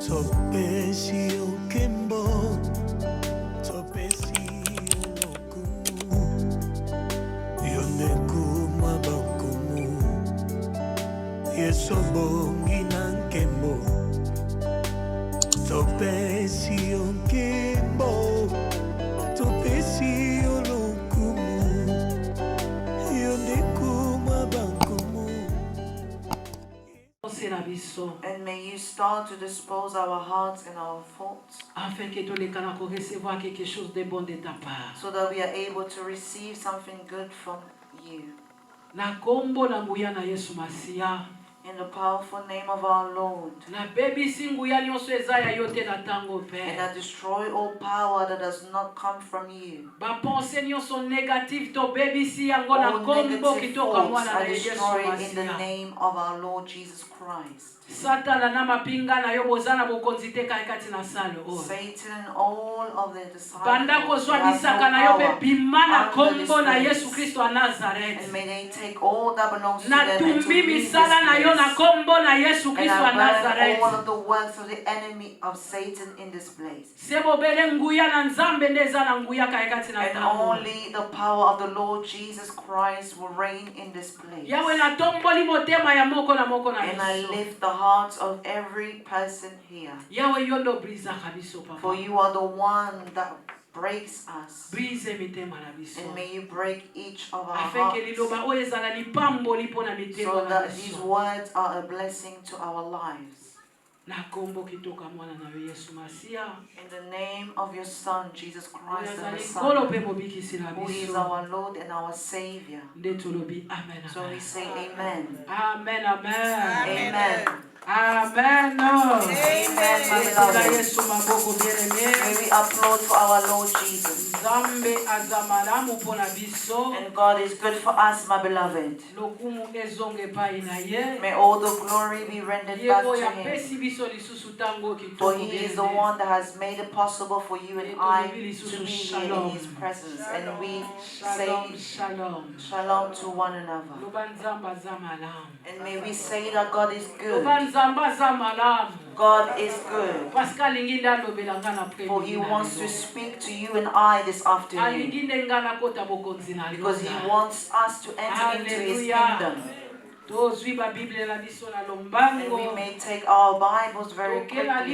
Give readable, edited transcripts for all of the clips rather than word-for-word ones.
Topesi okembo, topesi olokumu, yonde kumabakumu, yesobongi nankembo. Topesi okembo, topesi olokumu, yonde kumabakumu. And may you start to dispose our hearts and our thoughts afin que tous les canaux recevoir quelque chose de bon de ta part. so that we are able to receive something good from you. Na kombo na nguya na Yesu Masia. In the powerful name of our Lord. Na baby singuya nyonso ezaya yote na tango And Père. I destroy all power that does not come from you. Ba pensée nyonso négative to baby si yango na All kombo negative kitoka thoughts mwana na I Yesu destroy in the Masia. name of our Lord Jesus Christ. Satana na mapinga na yo bozana bokonzi te kati na salo o. Satan and all of the disciples Banda kozwa have bisaka na no yo power pe bimana under kombo na this Yesu place. Kristo wa Nazareth. And may they take all that belongs to Na them and to tumbi leave this misala na yo na place. kombo na Yesu And Kristo wa I burn Nazareth. all of the works of the enemy of Satan in this place. Sebo bele nguya na nzambe ndeza na nguya kati na And tango. only the power of the Lord Jesus Christ will reign in this place. Yawe na tomboli motema ya moko na And I biso. lift the hearts of every person here. Yawe yondo brisa kabiso papa. For you are the one that breaks us. Brise mitema na biso. And may you break each of our Afin que hearts liloba o ezala lipambo lipo na mitema so na that these biso. words are a blessing to our lives. Na kombo kitoka mwana na Yesu Masia. In the name of your Son, Jesus Christ, the Kolo Messiah, pe mobikisi na who is biso. our Lord and our Savior. Ndetulobi amen. So we Amen. say amen. Amen. Amen. Amen. Amen. Amen, my beloved. Yesu maboko bien-aimé. May we applaud for our Lord Jesus. Nzambe azamalamu pona biso. And God is good for us, my beloved. Lokumu ezonge pai na ye. May all the glory be rendered back Yebo to ya Him. pesi biso lisusu tango kitoko. For He is the one that has made it possible for you and I to be here in His presence. And we Shalom, say shalom. shalom to one another. Loba nzamba zamalamu. And may we say that God is good. Loba nzamba zamalamu. God is good. Pascal linginda lobela ngana pre. For He wants to speak to you and I this afternoon. Alinginde ngana kota bokonzi na. Because He wants us to enter into His kingdom. And we may take our Bibles very quickly. And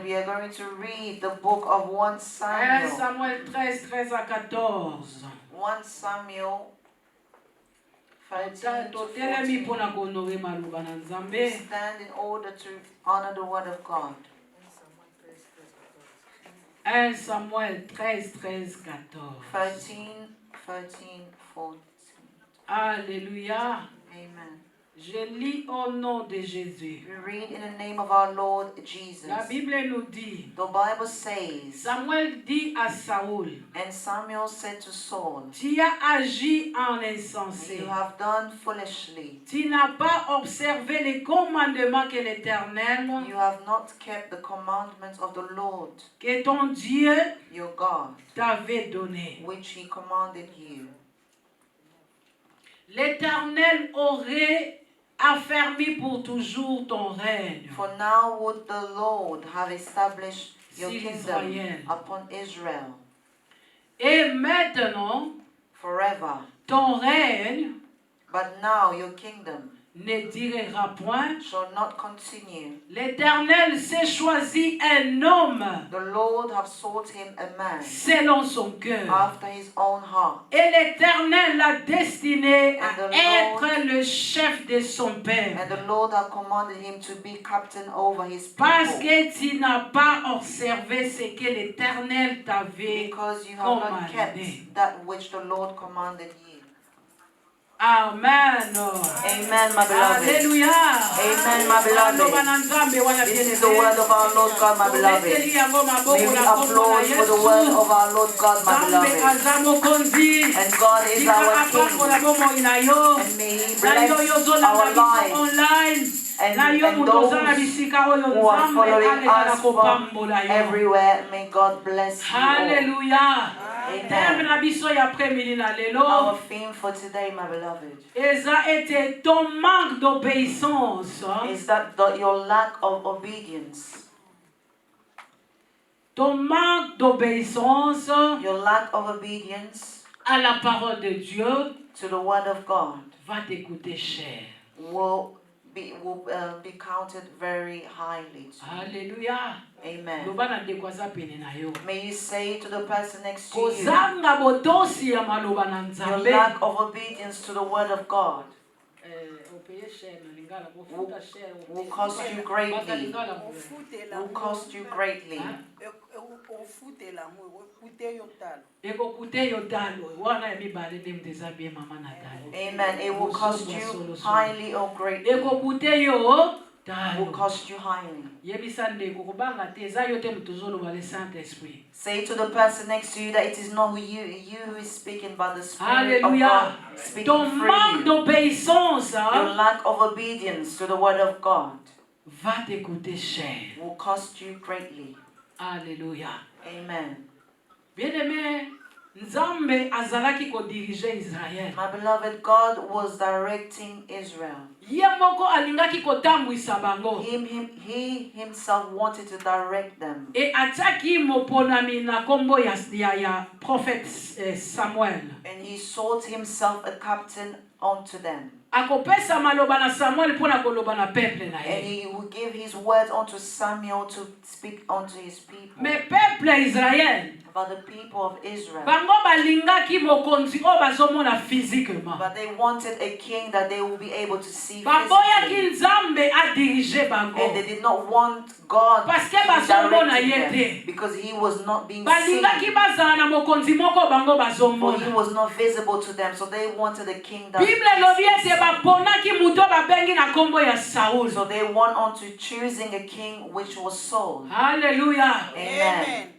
we are going to read the book of 1 Samuel. 1 Samuel 13 à 14. 1 Samuel 13 to 14. We stand in order to honor the word of God. 1 Samuel 13, 14. 13, 14. Alléluia. Amen. Je lis au nom de Jésus. We read in the name of our Lord Jesus. La Bible nous dit, The Bible says, Samuel dit à Saoul, and Samuel said to Saul, tu as agi en insensé. you have done foolishly. Tu n'as pas observé les commandements que l'Éternel, You have not kept the commandments of the Lord, que ton Dieu your God, t'avait donné. which He commanded you. L'Éternel aurait affermi pour toujours ton règne. For now would the Lord have established your Sur kingdom Israël. upon Israel Et maintenant, forever. ton règne But now your kingdom ne durera point. shall not continue. L'Éternel s'est choisi un homme The Lord have sought him a man selon son cœur. after his own heart. Et l'Éternel l'a destiné à And the être le chef de son And père. the Lord have commanded him to be captain over his Parce people. que tu n'as pas observé ce que l'Éternel t'avait Because you have not commandé. kept that which the Lord commanded you. Amen. Amen, my beloved. Alléluia. Amen, my beloved. This is the word of our Lord God, my beloved. May we applaud for the word of our Lord God, my beloved. And God is our King. And may He bless our lives. And those who are following us from everywhere, may God bless you all. Hallelujah. Thème na biso ya après-midi na lelo. Our theme for today, my beloved, Eza était ton manque d'obéissance. is that your lack of obedience. Ton manque d'obéissance Your lack of obedience à la parole de Dieu to the word of God va t'écouter cher. will be counted very highly. Alléluia. Amen. Loba ndeko aza pene na yo. May you say to the person next to you, Kozanga botosi ya maloba na your Nzambe. lack of obedience to the word of God will cost you greatly. Will cost you greatly. Amen. It will cost you highly or greatly. Will cost you highly. Say to the person next to you that it is not you who is speaking, but the Spirit of God speaking through you. Your lack of obedience to the word of God will cost you greatly. Alléluia. Amen. Bien-aimé, Nzambe azalaki ko diriger Israël. My beloved, God was directing Israel. Ye moko alingaki ko tambwisa bango. He himself wanted to direct them. Et ataki moponami na kombo ya prophète Samuel. And he sought himself a captain unto them. Akopesa maloba na Samuel pona koloba na peuple na And ye. he would give his words unto Samuel to speak unto his people. Mais peuple Israël, But the people of Israel, bango balingaki mokonzi o bazomona physiquement. but they wanted a king that they will be able to see Baboyaki physically. Nzambe a diriger bango. And they did not want God Parce que to bazomona direct ye them, te. because he was not being Balingaki seen. bazala na mokonzi moko bango For he bazomona. was not visible to them, so they wanted a king that. Bible lobi ete baponaki muto babengi na kombo ya Saul. So they went on to choosing a king which was Saul. Hallelujah. Amen.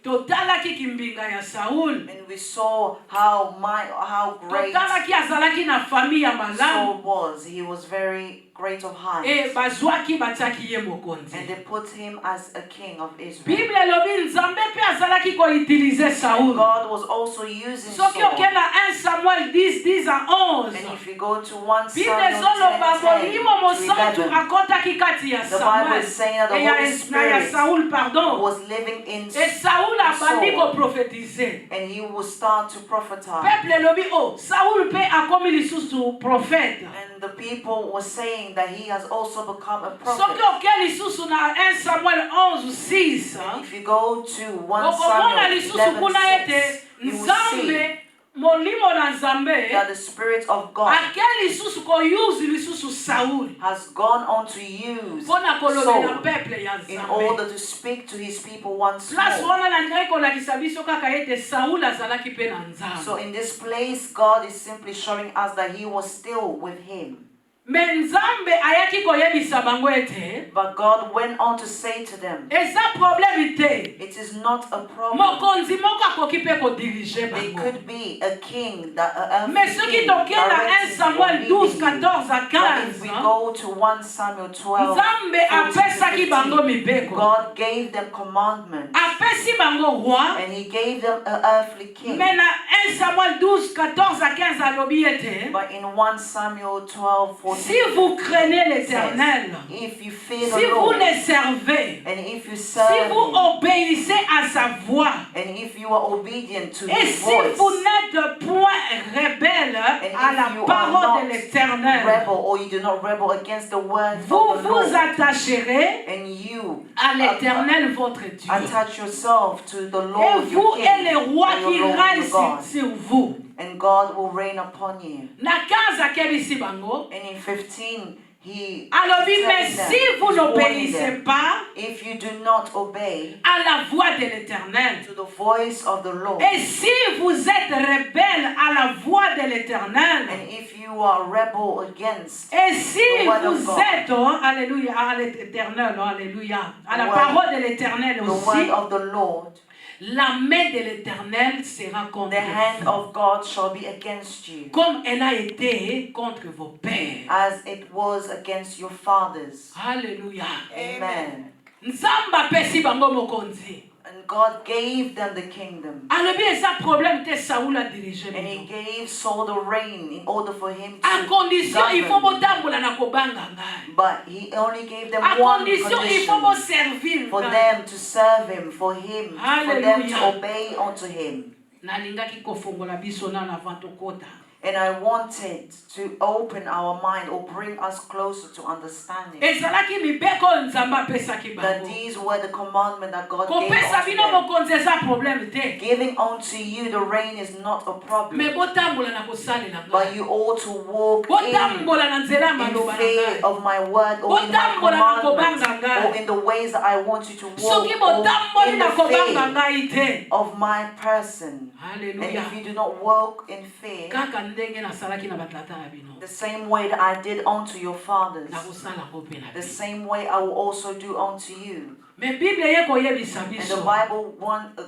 Totalaki kimbinga ya Saul. And we saw how great Totalaki azalaki na famille ya Saul malamu. was. He was very great of height. Bazwaki bataki ye mokonzi. And they put him as a king of Israel. Bible lobi Nzambe pe azalaki ko utiliser Saul. God was also using Soki Saul. okena 1 Samuel 10 à 11. And if you go to 1 Bible Samuel zoloba 10, molimo 10 mosantu to 11, akotaki kati ya the Bible Samuel. is saying that the Et ya Holy ya Spirit Saul, pardon. was living in Et Saul abandi ko Saul, prophétiser. and he will start to prophesy. Peuple lobi Saul pe akomi lisusu prophète. And the people were saying that he has also become a Soki prophet. oke lisusu na 1 Samuel 11:6. And if you go to 1 Okomona Samuel lisusu kuna 11:6, ete you will see Nzambe molimo na Nzambe that the Spirit of God ake lisusu ko use lisusu Saul. has gone on to use Pona kolobela Saul peuple ya in Nzambe. order to speak to his people once Place more. wana na ndai kolakisa biso kaka ete Saul azalaki pe na Nzambe. So in this place, God is simply showing us that he was still with him. Me Nzambe ayaki koyebisa bango ete But God went on to say to them, eza problème te. it is not a problem. Mokonzi moko akoki pe ko diriger They bango. could be a king, that a Mais ceux qui king tokenda 1 directing Samuel you or 12, leading you. 14 à But if we 15, go to 1 Samuel 12, Nzambe 14 to apesaki bango 15, mibeko. God gave them commandments, Apesi bango roi. and he gave them an earthly king. Mais na 1 Samuel 12, 14 à 15 alobi ete But in 1 Samuel 12, 14, si vous craignez it l'Éternel, says, if you fear si the vous Lord, le servez, and if you si serve vous him, obéissez à sa voix, and if you are obedient to et his si voice, vous n'êtes point rebelle à if la you are parole de not l'Éternel, rebel, or you do not rebel against the word vous of the vous Lord, attacherez and you à l'Éternel votre Dieu. attach yourself to the Et Lord vous your et King, les rois and your qui Lord règnent your God, sur vous. and God will reign upon you. Na 15 akebisi bango. And in 15, he Alobi, tells mais them, si vous he's warning n'obéissez them, pas if you do not obey à la voix de l'Éternel, to the voice of the Lord, et si vous êtes rebelle à la voix de l'Éternel, and if you are rebel against et si the word of vous God, êtes, alléluia, à l'Éternel, alléluia, à la The word- parole de l'Éternel the aussi, word of the Lord, la main de l'Éternel sera contre the hand vous, of God shall be against you, comme elle a été contre vos pères. as it was against your fathers. Alléluia. Amen. Nzamba pesi bango mokonzi. And God gave them the kingdom. alobi eza problème te Saoul a dirigé And he bino gave Saul the reign in order for him a condition il faut govern. botambola na kobanga ngai But he only gave them a one condition il faut condition. boservir For ngai them to serve him, for them Hallelujah. to obey unto him. nalingaki kofongola biso nana avant tokota And I wanted to open our mind or bring us closer to understanding ezalaki mibeko nzambe apesaki that bango these were the commandments that God gave kopesa unto bino them. mokonzi eza problème te Giving unto you the reign is not a me problem, botambola na kosalela but ngai you ought to walk in botambola na nzela ya in maloba na fear ngai of my word or in my botambola na commandments kobanga ngai or in the ways that I want you to walk soki or botamboli in na the kobanga fear ngai te of my person. And haleluya if you do not walk in fear, kaka ndenge nasalaki na batata na bino the same way that I did unto your fathers, nakosala ngo mpe na the bino same way I will also do unto you. me bible ye koyebisa And the biso Bible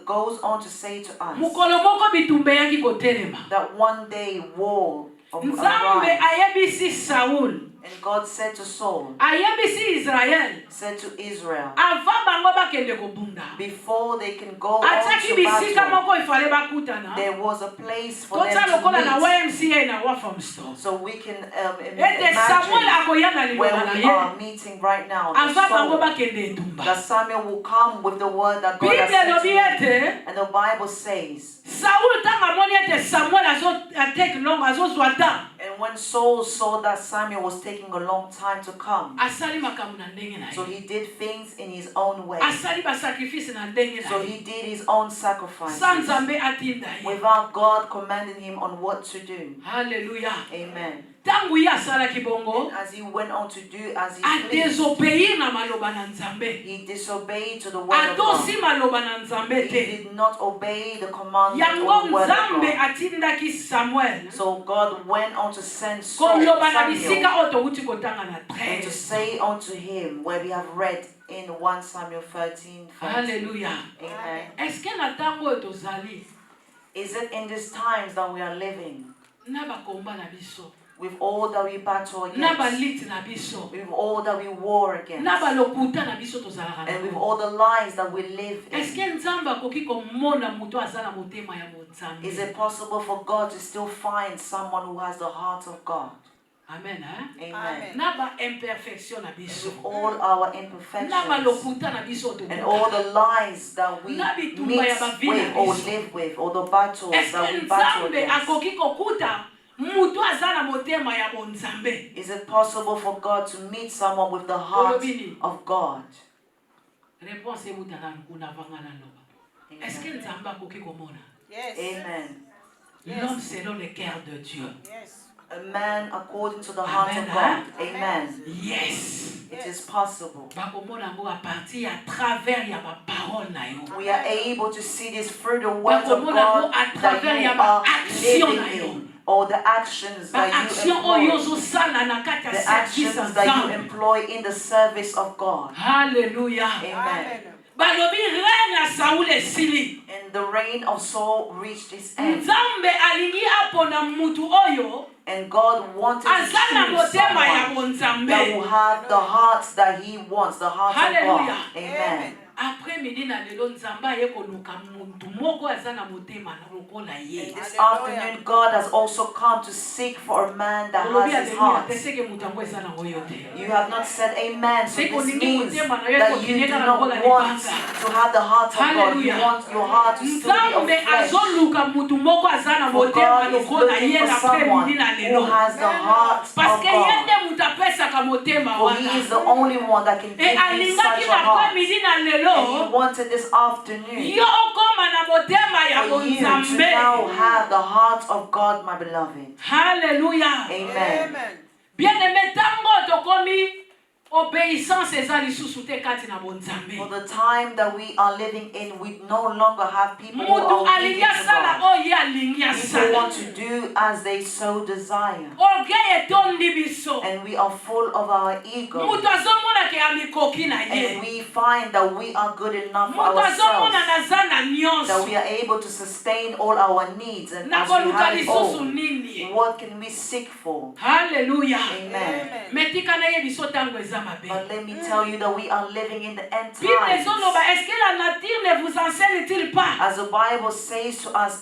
goes on to say to us mokolo moko bitumba eyaki kotelema that one day war of nzambe arise. ayebisi Saul And God said to Saul, ayebisi Israel said to Israel, avant bango bakende kobunda before they can go on atiaki to bisika battle, moko ifale bakutana there was a place for kota them lokola na to meet. YMCA na Wafam store So we can ete Samuel imagine akoya na where liloba na we ye are meeting right now. The avant bango Saul, bakende etumba that Samuel will come with the word that God bible has said to elobi him. ete And the Bible says, Saul ntango amoni ete Samuel ateke long azozwa temps and when Saul saw that Samuel was taking a long time to come, asali makambo na ndenge na so ye he did things in his own way. asali basacrifice na ndenge na So ye he did his own sacrifices sa nzambe atinda ye without God commanding him on what to do. haleluya Amen. ntango ye asalaki bongo And as he went on to do as he pleased, adesobéir na maloba na nzambe he disobeyed to the word of atosi God. maloba na nzambe He te did not obey the commandment yango of the word of nzambe God. atindaki Samuel So God went on to send Saul, koloba na Samuel, bisika oyo towuti kotanga na and to 13 say unto him, where we have read in 1 Samuel 13. haleluya Amen. eske na ntango oyo tozali Is it in these times that we are living, na bakomba na biso with all that we battle na against, baliti na biso with all that we war against, na balokuta na biso tozalaka and with nango all the lies that we live in? eske nzambe akoki komona moto aza na motema ya Is nzambe it possible for God to still find someone who has the heart of God? amen Amen. na baimperfection na biso With all our na imperfections balokuta na biso and all tomona the lies that we Na bitumba ya mix bavina with or biso. live with, or the battles that eske we battle nzambe against. akoki kokuta moto aza na motema ya bonzambe Is it possible for God to meet someone with the heart Kolobini. of God? réponse ebutaka kuna vanga na loba eske nzambe akoki komona Yes. Amen. l'homme selon le cœur de Dieu Yes. A man according to the heart of Amen, God. Amen. yes It is possible. bakomona yango a partir à travers ya baparole na yo We are able to see this through the words of Bakomona yango God à that travers you ya are ba-action na living yo. in, or the actions that you baaction oyo employ, ozosala na kati ya the service ya actions that you nzambe employ in the service of God. halleluya Amen. balobi reine ya Saul esili And the reign of Saul reached its end, nzambe alingi apona mutu oyo and God wanted to aza na choose motema ya someone bonzambe that will have the heart that He wants, the heart of Hallelujah. God. Amen. après midi na lelo nzambe aye koluka muntu moko aza na motema na lokola ye This Hallelujah. afternoon, God has also come to seek for a man that olobi has His aleluya heart. te seke mutu yango eza nango yo te You have not said amen, so Siko this ningi means mutema na yo that you ekokinyeka do na not lokola want libanga. to have the heart of God. You Hallelujah. want your heart to still be nzambe of flesh. azoluka mutu moko aza na For motema God is lokola looking ye for na someone après midi na who lelo has the heart of parce que ye God. nde mutu apesaka motema For He is wana the only one that can e give you alingaki such a na après heart. midi na And He lelo wanted this afternoon yo okoma na motema ya for you to bonzambe now have the heart of God, my beloved. halleluya Amen. Amen. bien-aimé ntango tokomi obéissance eza lisusu te kati na bonzambe For the time that we are living in, we no longer have people who mutu are alingi obedient to asala God. oyo ye alingi People asala want to do as they so desire. orgueil etondi biso And we are full of our ego. mutu azomona ke ya mikoki na And ye. we find that we are good enough for Moto azomona ourselves, naza na that nyonso. we are able to sustain all our needs, and as we Nakoluka have it all, lisusu nini? what can we seek for? Hallelujah. Amen. Metika na ye biso tango eza mabe. But let me tell you that we are living in the end Bible times. ezoloba, est-ce que la nature ne vous enseigne-t-il pas? As the Bible says to us,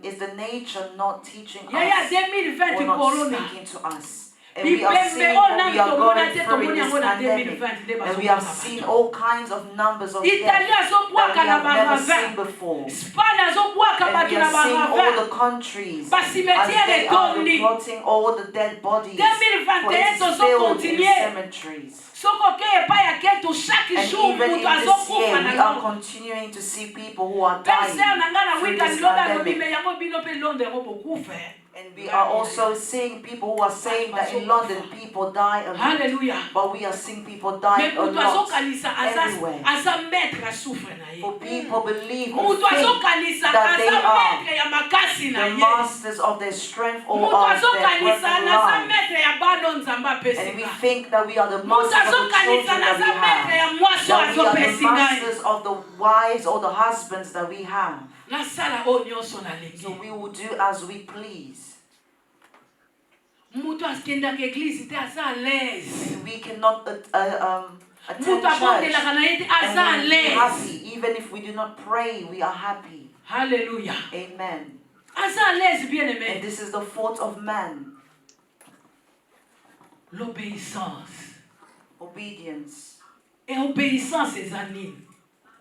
is the nature not teaching us, Yaya 2020 or not corona. speaking to us? And we are seeing what we are going through in this pandemic. And we have seen all kinds of numbers of death Italia that we azobwaka na have never seen baravin. before. Spain azobwaka And bato we na are seeing all baravin. the countries as Basimetiere they are etondi. reporting all the dead bodies, 2021 for it is tozo filled in continuer. cemeteries. Soko ke epai ya ketu chaque And jour even in mutu this azokufa year, na we are ngo. continuing to see people who are dying Pese na nga na through wika this liloba lobi me pandemic. yango bino pe Londres yango bokufa. And we are also seeing people who are saying that in London people die a lot. Hallelujah. But we are seeing people Me dying a mutu lot azokanisa everywhere. aza maître ya souffre na ye. For people believe or Mutu think azokanisa that they aza are maître ya makasi na the ye. masters of their strength or Mutu of their azokanisa present naza life. maître ya bado nzamba And we pesinga. think that we are the Mutu masters of the azokanisa children that we naza maître ya have. mwaso That we are the azopesinga. masters of the wives or the husbands that we have. Nasala oyo nyonso na So lengi. we will do as we please. Mutu akendaka eglise te aza à l'aise. We cannot attend Mutu church abondelaka na ye te aza à and we be l'aise. happy. Even if we do not pray, we are happy. Hallelujah. Amen. Aza à l'aise bien And aimé. this is the fault of man. L'obéissance. Obedience. Et obéissance eza nini?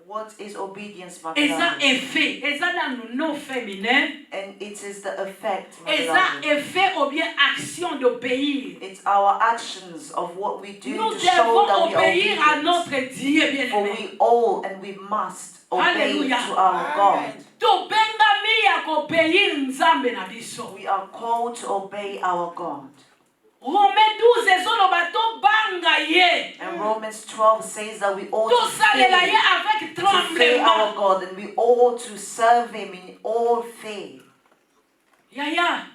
What is obedience, my Eza beloved? effet. Eza nanu non féminin. And it is the effect, my Eza beloved. effet ou bien action d'obéir. It's our actions of what we do Nous to show devons that we are obéir à obedient. notre Dieu bien For aimé. we all and we must obey Hallelujah. to our God. Tobengami ya kobeir nzambe na biso. We are called to obey our God. Romains 12 ezoloba tobanga ye. And Romans 12 says that we ought Tosalela ye to avec fear our tremblement. God, and we ought to serve Him in all faith. Yaya.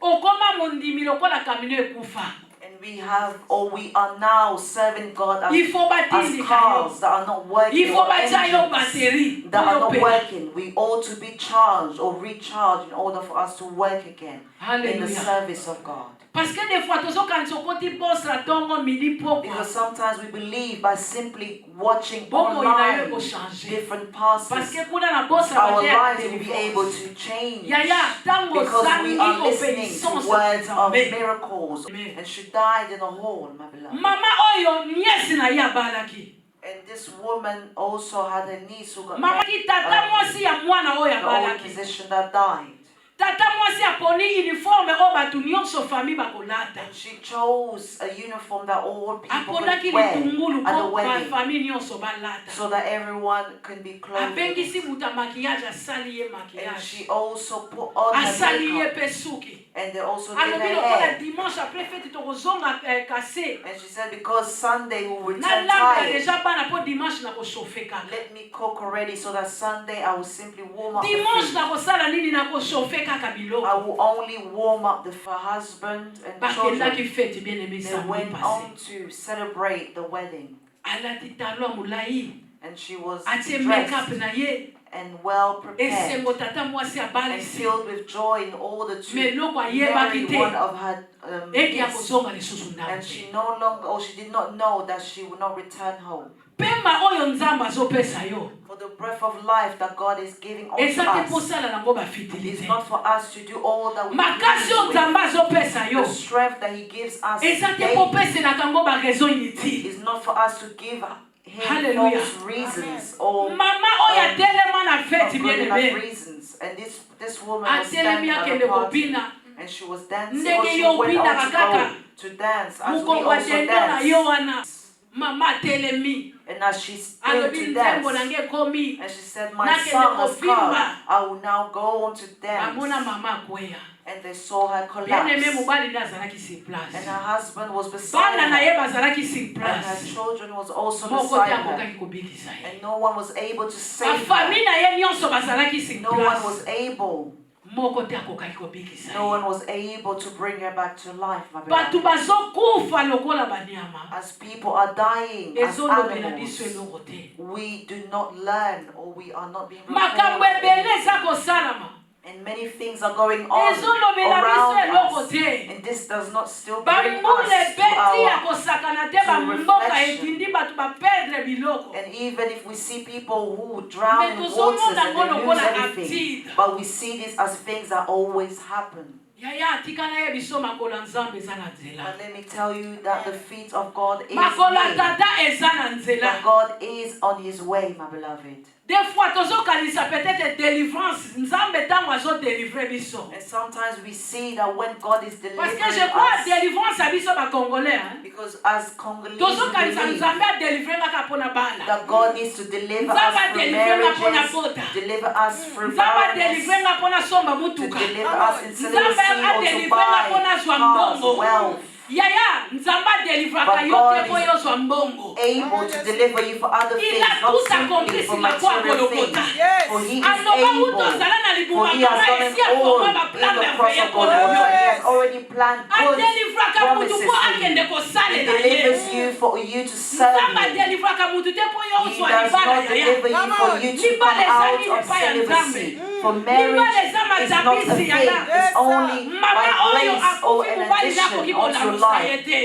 Okoma mondimi lokola kamino ekufa. And we are now serving God Il faut as batindika cars yo. that are not working, Il faut or batia yo engines batterie. that are Oyo not pena. working. We ought to be charged or recharged in order for us to work again in Hallelujah. the service of God. Parce que des fois tozokanisa okoti bosa tongo midi pokwa. Because sometimes we believe by simply watching Bongo ina yo online ekochange. different Parce pastors, que kuna na bosa our batea lives will be able deliverance. to change. Yaya, tango Because we zangi are listening obéissance to words of nzambe. miracles. Amen. And she died in a hall, my beloved. Mama oyo niesi na ye abalaki. And this woman also had a niece who got Mama married, ki tata mwasi ya mwana oyo the old abalaki. musician that died. Tata mwasi aponi uniforme oyo bato nyonso famille bakolata. And she chose a uniform that all people Aponaki could wear litungulu at the po wedding, famille nyonso balata. so that everyone can be clothed. Abengisi muta maquillage asali ye And maquillage. she also put on her Asali ye makeup, pe suki. and they also did Alobi her lokola hair. dimanche après fête tokozonga kase. And she said, because Sunday we will Na return lambe tired, déjà bana po dimanche na kochauffer kaka. let me cook already so that Sunday I will simply warm up the Dimanche food. na kosala nini na kochauffer kaka I biloko. will only warm up the husband and Bakendaki children. fête bien aimé They samedi went passé. on to celebrate the wedding. Alati talon mulai. And she was Atie makeup dressed na ye. and well prepared Esengo tata mwasi and abalisi. filled with joy in order to Meloko marry ayebaki te. one of her Eki ya niece. kozonga lisusu And ndambe. she no longer, or she did not know that she would not return home. Pema oyo nzamba azopesa yo. For the breath of life that God is giving unto Eza te us, posala nango it bafitilité. is not for us to do all that we Makasi oyo need. nzamba azopesa yo. The strength that He gives us Eza te daily popeselaka yango ba raison inutile. is not for us to give Him Hallelujah. false reasons or Mama oyo atelema na fête good bien enough aimé. reasons. And this woman was Atelemi standing at akende the party kobina. and she was dancing. Ndenge Or she yo went obinaka out to kaka. go to dance as we Mukongo also atendo na yo dance. wana. Mama atelemi. And as she stood Alobi to nzembo dance, nange komi. and she said, my Nakende son has kovimba. come. I will now go on to Bamona dance. mama akweya. And they saw her Bien aimé collapse. mobali nde azalaki sur And place. her husband was beside Bana na ye her. bazalaki sur And place. her children was also Moko te beside her. akokaki kobikisa ye. And no one was able to save her. Bafamille na ye nyonso bazalaki sur No one place. was able. moko te akokaki kobikisa No one was able to bring her back to life, my bato beloved. bazokufa lokola banyama As people are dying as ezolobela biso animals, eloko te we do not learn, or we are not being makambo prepared. ebele eza kosalama And many things are going on ezolobela biso eloko around us. te And this does not still bring bambula us to ebeti ya our... kosakana te bamboka etindi bato baperdre biloko And even if we see people who drown Mais in nous waters sommes and dans they le lose monde everything, active. but we see this as things that always happen. yaya atikala ye biso makolo ya nzambe eza na nzela But let me tell you that the feet of God is makolo ya near. tata eza na nzela That God is on his way, my beloved. des fois tozokanisa peut-être délivrance nzambe ntango azodélivre biso And sometimes we see that when God is parce delivering que je crois us, délivrance ya biso bacongolais because as Congolese we tozokanisa believe nzambe adélivre ngaka mpona bana that God needs to deliver Nzambe us from adelivre nga mpona marriages, bota. deliver us from nzambe adélivre barrenness, nga mpona somba to mutuka deliver us in nzambe celibacy or to adélivre nga buy mpona zwa cars, mbongo wealth. yaya nzambe adélivraka But yo God te mpo is yozwa mbongo able to deliver you for other Il things, a not tout simply accompli for sur la croix material Golgotha. things. Yes. For he is aloba able, mutu ozala na for libuma he has kama done esi it all akoma in baplan the cross merveille of mpona Golgotha. He yo has already planned good adelivraka mutu promises mpo for akende you. He kosalela ye delivers you for you to serve nzambe him. adelivraka mutu te mpo yo He ozwa does libala not yaya deliver you Come for on. you to come Libala out ezali of epai ya celibacy. Nzambe. For Libala marriage eza is not a matabisi thing. yaya. It's only mama by oyo grace or akufi an mobali addition nakoki onto your kolamusa ye life. te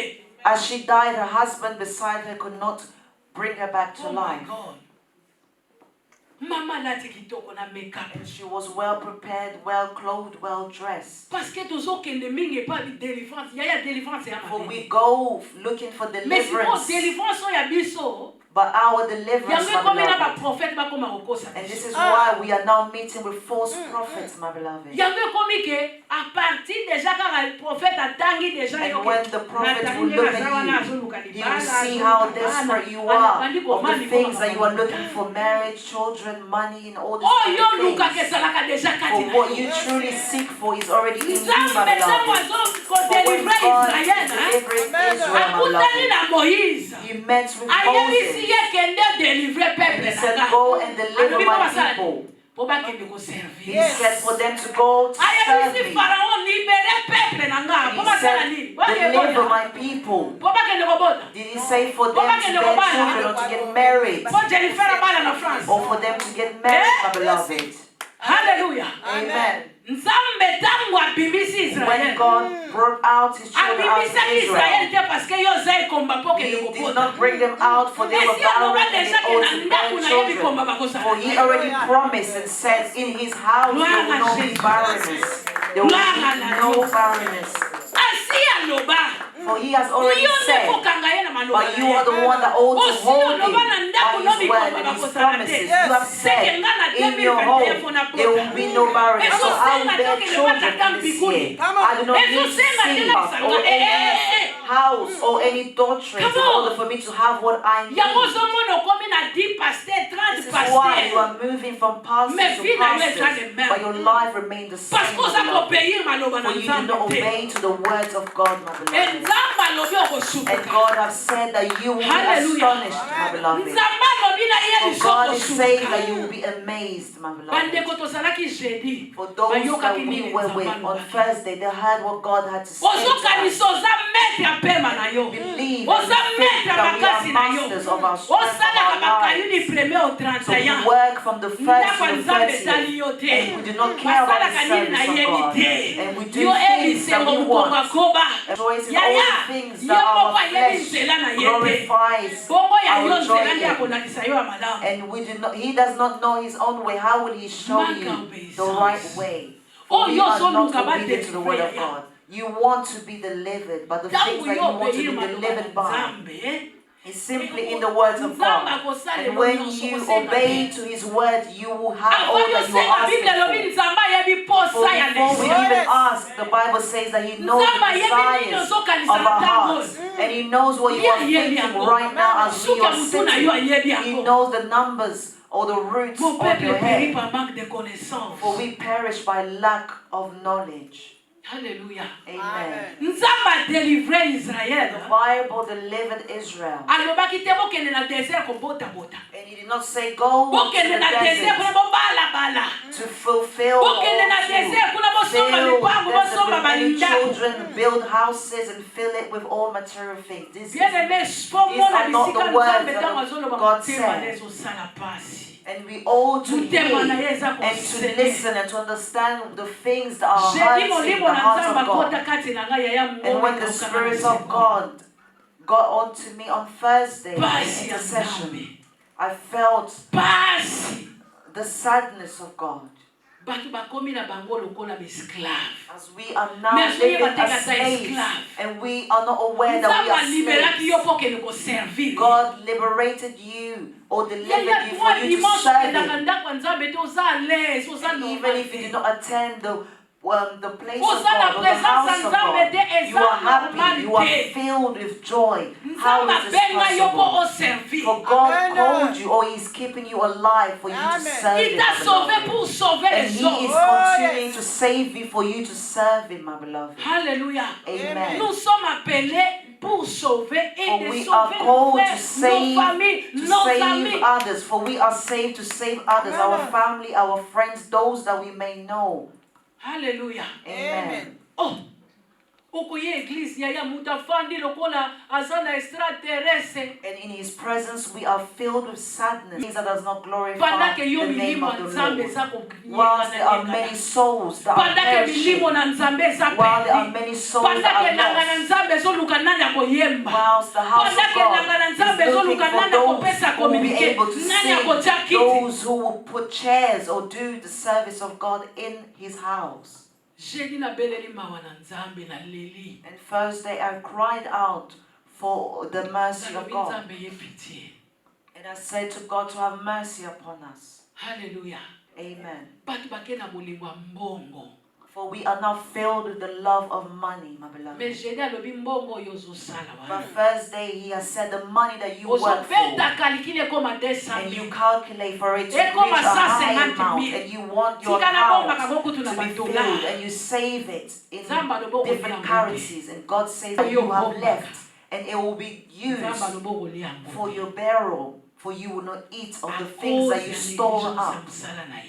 As she died, her husband beside her could not bring her back to oh my life. god mama alati kitoko na makeup And she was well prepared, well clothed, well dressed. parce que tozokende mingi epai ya délivrance yaya délivrance ya For mabe we go looking for mais siko deliverance, délivrance oyo ya biso but our deliverance, yango my ekomi na beloved. baprofete bakoma kokosa And this biso is why we are now meeting with false prophets, my beloved. yango ekomi ke a partir déjà kaka prophète atangi déjà And yo when the prophet will look at you, he will see how desperate you are of the things that you are looking for: marriage, children, money, and all these oyo kind of olukaka things. ezalaka déjà kati For na what yo you truly seek for is already in you, my nzambe ntango beloved. For when azokodélivre God is israel delivering Israel, my akutani beloved, na moïse he met with ayebisi Moses. ye kende délivre And peuple he said, nanga go and deliver alobi mpo my basala people. mpo bakende He koservir said for them to go to serve ayebisi me. pharaon libere peuple nanga And mpo he basala said, nini deliver bakeboya my people. mpo bakende kobota Did he say for them to bear children or to get married? mpo jennifer abala na france Or for them to get married, my beloved? halleluya Amen. nzambe ntango abimisi When israel God brought out his children out of abimisaki israel Israel, te parce que yo oza ekomba mpo kende he did kobota not bring them out for they were esi aloba barren and deja they ke ought na to ndako bear na ye bikomba children. For he bakosala already promised and said in his house there will not be barrenness. There will be no barrenness. asi aloba For he has already yo nde said, kokanga ye na maloba but you are the one that ought to osi hold him oloba na ndako no by his word bikomba and his bakosala promises. te You have said seke nga na in your home there will be no barrenness. So I will bear children in this year. I do not need to see or any house or any doctrines in order for me to have what I need. yango ozomona okomi na 10 pasteur 30 This is why you pasteur are moving from pastor Mais to vie na yo eza pastor, le même. but your life remains the parce same. que oza my beloved. kobeir maloba na For you do not nzambe te obey to the words of God, my beloved. nzambe alobi And okosukuka God has said that you will be Hallelujah. astonished, my beloved. nzambe alobi na ye For God is saying that you lisokosuka will be amazed, my beloved. bandeko tozalaki jeudi For those that bayokaki we nini were nzambe with on alobaki Thursday, they heard what God had to say to us. ozokanisa oza maître ya pema na yo Believe oza and think maître ya that we are makasi na yo masters of our strength, of osalaka our bakayuni lives. premier au So we 31 work from the first ndako ya to the nzambe etali 30th. yo te And we do not care about the basalaka nini na service of yebi God. te And we do yo things that ebisengo we mokongo want. akoba Rejoice in all yaya the things ye that moko our ayebi flesh nzela na ye te glorifies bongo ya yo our joy nzela nde in. akolakisa yo ya malamu And we do not, he does not know his own way. How will he show Manque you d'obéissance. the right way? Oh, For we yo are so not luka ba obedient to the word of deliver, God. You want to be delivered, but the things ntango that yo you want to obeir be maloba delivered na by nzambe is simply in the words of God. And when you obey to his word, you will have all avant that you are yosenga bible elobi asking nzambe ayebi for. posa ya Before we lesi even ask, the Bible says that he knows the desires of our hearts. And he knows what you are thinking right now as we are sitting. He knows the numbers or the roots mon on peuple your périt head. par manque de connaissance For we perish by lack of knowledge. Hallelujah. Amen. Nzamba délivrer Israël. The Bible delivered Israel. Alobaki te bokende na désert ko bota bota. And he did not say go to Bokende the na désert desert ko bala bala. to fulfill or Bokende na désert ko to bosomba fill mipango desert bosomba with many balindako. children, build houses and fill it with all material things. These Bien aimé, are not the words that God said. said. And we ought to hear and to listen and to understand the things that are hurting the heart of God. And when the Spirit of God got onto me on Thursday in intercession, I felt the sadness of God. As we are now living as slaves and we are not aware that we are slaves. God liberated you or delivered you for you to serve Him. And even if you did not attend the place of God or the house of God, you are happy, you are filled with joy. How is this possible? For God called you, or He's keeping you alive for you to serve Him, my beloved. And He is continuing to save you for you to serve Him, my beloved. Hallelujah. Amen. Nous sommes appelés pour sauver et de We are sauver called nos to frères, save, nos familles, to nos save amis. others. For we are saved to save others, our family, our friends, those that we may know. Hallelujah. Amen. Oh, ukuye église yaya mutafandi lokola azana extraterrestre. And in His presence we are filled with sadness, things that does not glorify Pendant que yo the name milimo of the nzambe Lord. zako Whilst there are many souls that are pendant que perishing, milimo na nzambe za while there are perdu. many souls Pendant that que nanga are na lost, nzambe zo luka nani koyemba. whilst the house Pendant of que nanga na God nzambe is zo looking luka for nani those kopesa who will be communiquer. able to Nani sing, akocha kiti. those who will put chairs or do the service of God in His house. Jeudi na beleli mawa na nzambe na leli. And Thursday I cried out for the mercy of God. Nzambe ye pitié. And I said to God to have mercy upon us. Hallelujah. Amen. Batu bakena bolingwa mbongo. For we are not filled with the love of money, my beloved. Mais jeudi alobi mbongo yozo sala But wana. Thursday He has said the money that you work Ozo for, peta calcule koma 200 and you 000. calculate for it to Et reach comme a high 150 amount, 000. and you want your Tika na bomba account kaboku tuna to be badola. filled, and you save it in Zamba lobo different kulia currencies, and God says that you have left, and it will be used Zamba lobo kulia for your burial, for you will not eat of the things that you store up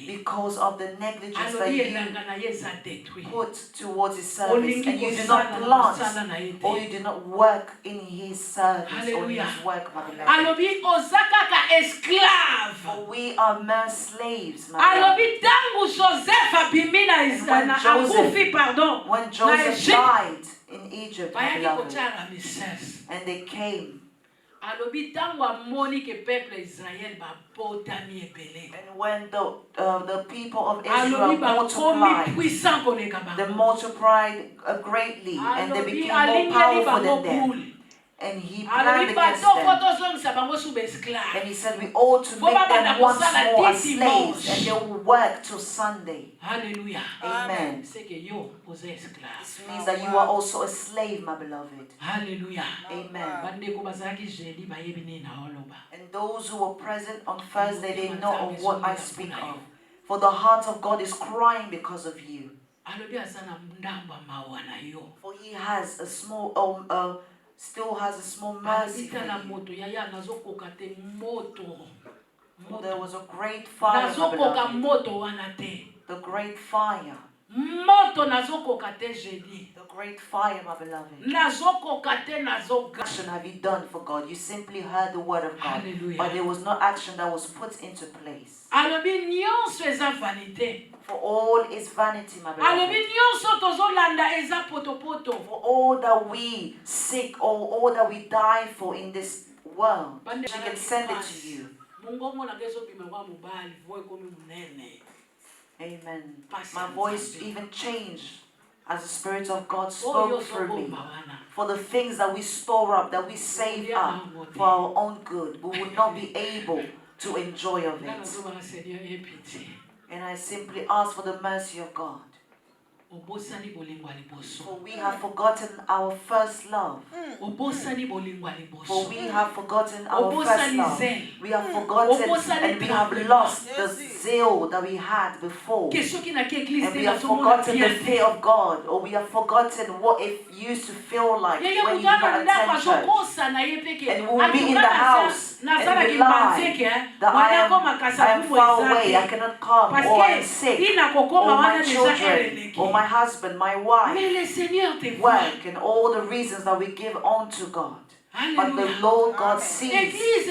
because of the negligence that you put towards His service, and you do not plant or you do not work in His service or in His work, my beloved. Alobi ozakaka esclave. For we are mere slaves, my Alobi beloved. tangu Joseph abimina na akufi pardon. When Joseph died in Egypt, my Bayaki beloved, kochara Ramesses. and they came, Alobi tangu amoni ke peuple Israël ba botami ebele. and when the people of Israel Alobi ba komi multiplied, puissant koleka they bango. multiplied greatly, and they Alobi became more alingeli powerful bango than them. cool. And He planned Alobi against bato them. foto zongisa bango sub esclave. And He said we ought to make them once more as slaves, and they will work till Sunday. Hallelujah. Amen. C'est que yo pose esclave. This means that you are also a slave, my beloved. Hallelujah. Amen. Bandeko bazaki jeudi bayebi nini na oloba. And those who were present on Thursday, they know of what I speak of. For the heart of God is crying because of you. Alobi azana ndamba mawa na yo. For He has a small, still has a small mercy for Alobita na you. moto yaya nazokoka te moto. For there was a great fire, my Nazokoka beloved. moto wana te. The great fire. Moto nazokoka te jeudi. The great fire, my beloved. Nazokoka te nazoga. Action have you done for God? You simply heard the word of God, Hallelujah. but there was no action that was put into place. Alobi nyonso eza vanité. For all is vanity, my Alobi beloved. nyonso tozolanda eza potopoto. For all that we seek or all that we die for in this world, she can send it to you. Mungongo na keso bima kwa mubali, voe komi munene. Amen. My voice even changed as the Spirit of God spoke through me. For the things that we store up, that we save up for our own good, we will not be able to enjoy of it. And I simply ask for the mercy of God. obosani bolingo ya liboso. For we have forgotten our first love. Obosani bolingo ya liboso. For we have forgotten our first Obosani love. zèle. We have forgotten and we have lost the zeal that we had before. And we have forgotten the fear of God, or we have forgotten what it used to feel like when you not attend church. And we will be in the house and we lie that I am far away, I cannot come, or I am sick, or my children, or my husband, my wife, work, and all the reasons that we give on to God. But the Lord God sees and He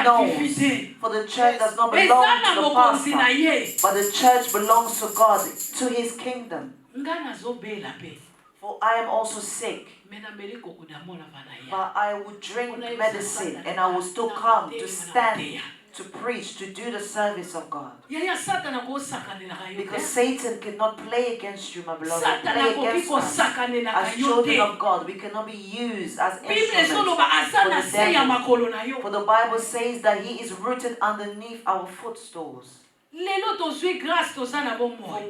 knows. For the church does not belong to the pastor, but the church belongs to God, to His kingdom. For I am also sick, but I will drink medicine and I will still come to stand, to preach, to do the service of God. Because Satan cannot play against you, my beloved. Play against us. As children of God, we cannot be used as instruments for the devil. For the Bible says that he is rooted underneath our footstools. For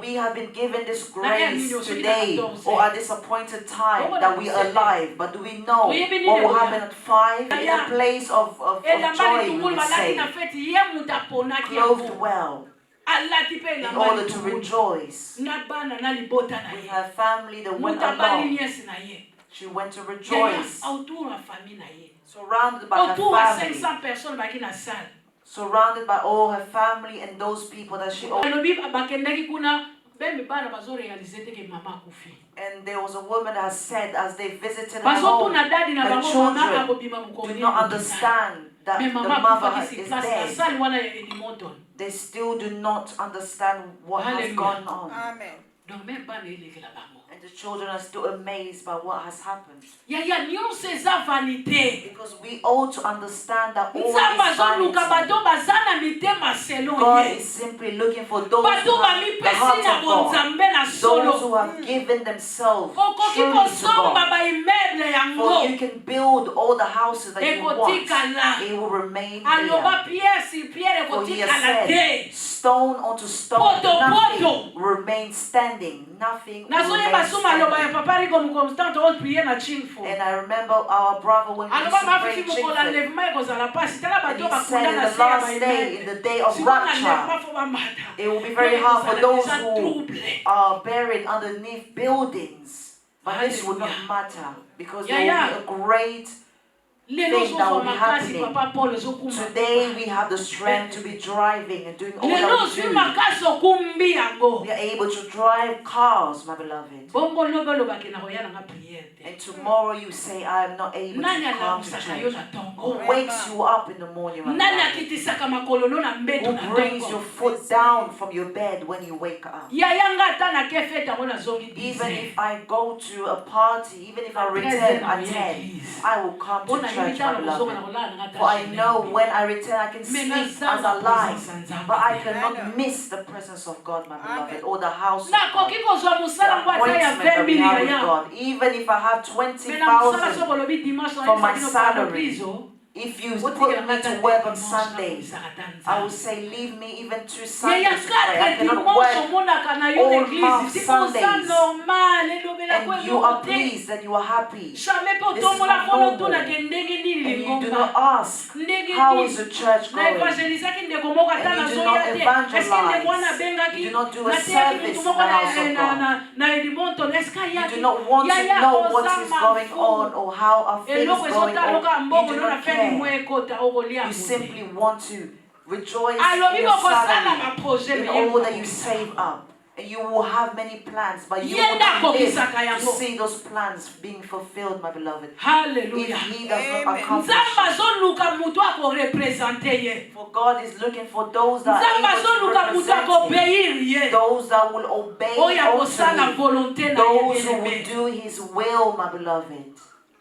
we have been given this grace today, or at this appointed time, that we are alive. But do we know what will happen at 5? In a place of joy, we would say, clothed well, in order to rejoice. With her family, they went along. She went to rejoice, surrounded by her family. Surrounded by all her family and those people that she owned. And there was a woman that said, as they visited her home, her children do not understand that the mother is dead. They still do not understand what has gone on. Amen. And the children are still amazed by what has happened. Because we ought to understand that all is vanity. God is simply looking for those who have the heart of God, those who have given themselves truly to God. For you can build all the houses that you want, it will remain here. For He has said, stone onto stone, nothing will remain standing, nothing will remain standing. And I remember our brother when we used to pray Chingford, and he said in the last day, in the day of rapture, it will be very hard for those who are buried underneath buildings. But this would not matter, because there will be a great thing that will be happening. Today we have the strength to be driving and doing all that we do. We are able to drive cars, my beloved. And tomorrow you say, I am not able to come to church. Who wakes you up in the morning, my beloved? Who brings your foot down from your bed when you wake up? Even if I go to a party, even if I return at 10, I will come to church, my beloved. For I know when I return, I can sleep as I like, but I cannot miss the presence of God, my beloved, or the house of God, the appointment that we have with God. Even if I have 20,000 from my salary, if you put me to work on Sundays, I will say, leave me even 2 Sundays to pray. I cannot work all half Sundays. And you are pleased and you are happy. This is not normal. And you do not ask, how is the church going? And you do not evangelize. You do not do a service in the house of God. You do not want to know what is going on or how are things going on. You do not care. You simply want to rejoice in your salary, in all that you save up. And you will have many plans, but you will not live to see those plans being fulfilled, my beloved. Hallelujah. If He does not accomplish it. For God is looking for those that are able to represent Him, those that will obey unto Him, those who will do His will, my beloved.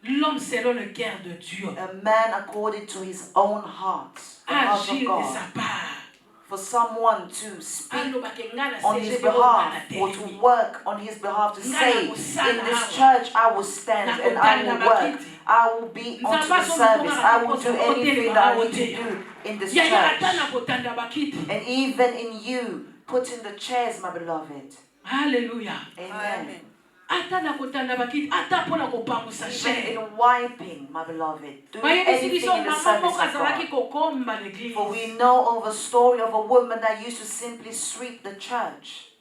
L'homme selon le cœur de Dieu. A man according to his own heart, the heart of God. For someone to speak on his behalf or to work on his behalf, to say, in this church I will stand and I will work. I will be onto the service. I will do anything that I need to do in this church. And even in you, putting the chairs, my beloved. Hallelujah. Amen. Ata na kotanda bakiti, ata pona kopangusa Even she. in wiping, my beloved, doing Bayebisi anything biso in the mama service moko of azalaki God. kokomba l'église. For we know of a story of a woman that used to simply sweep the church.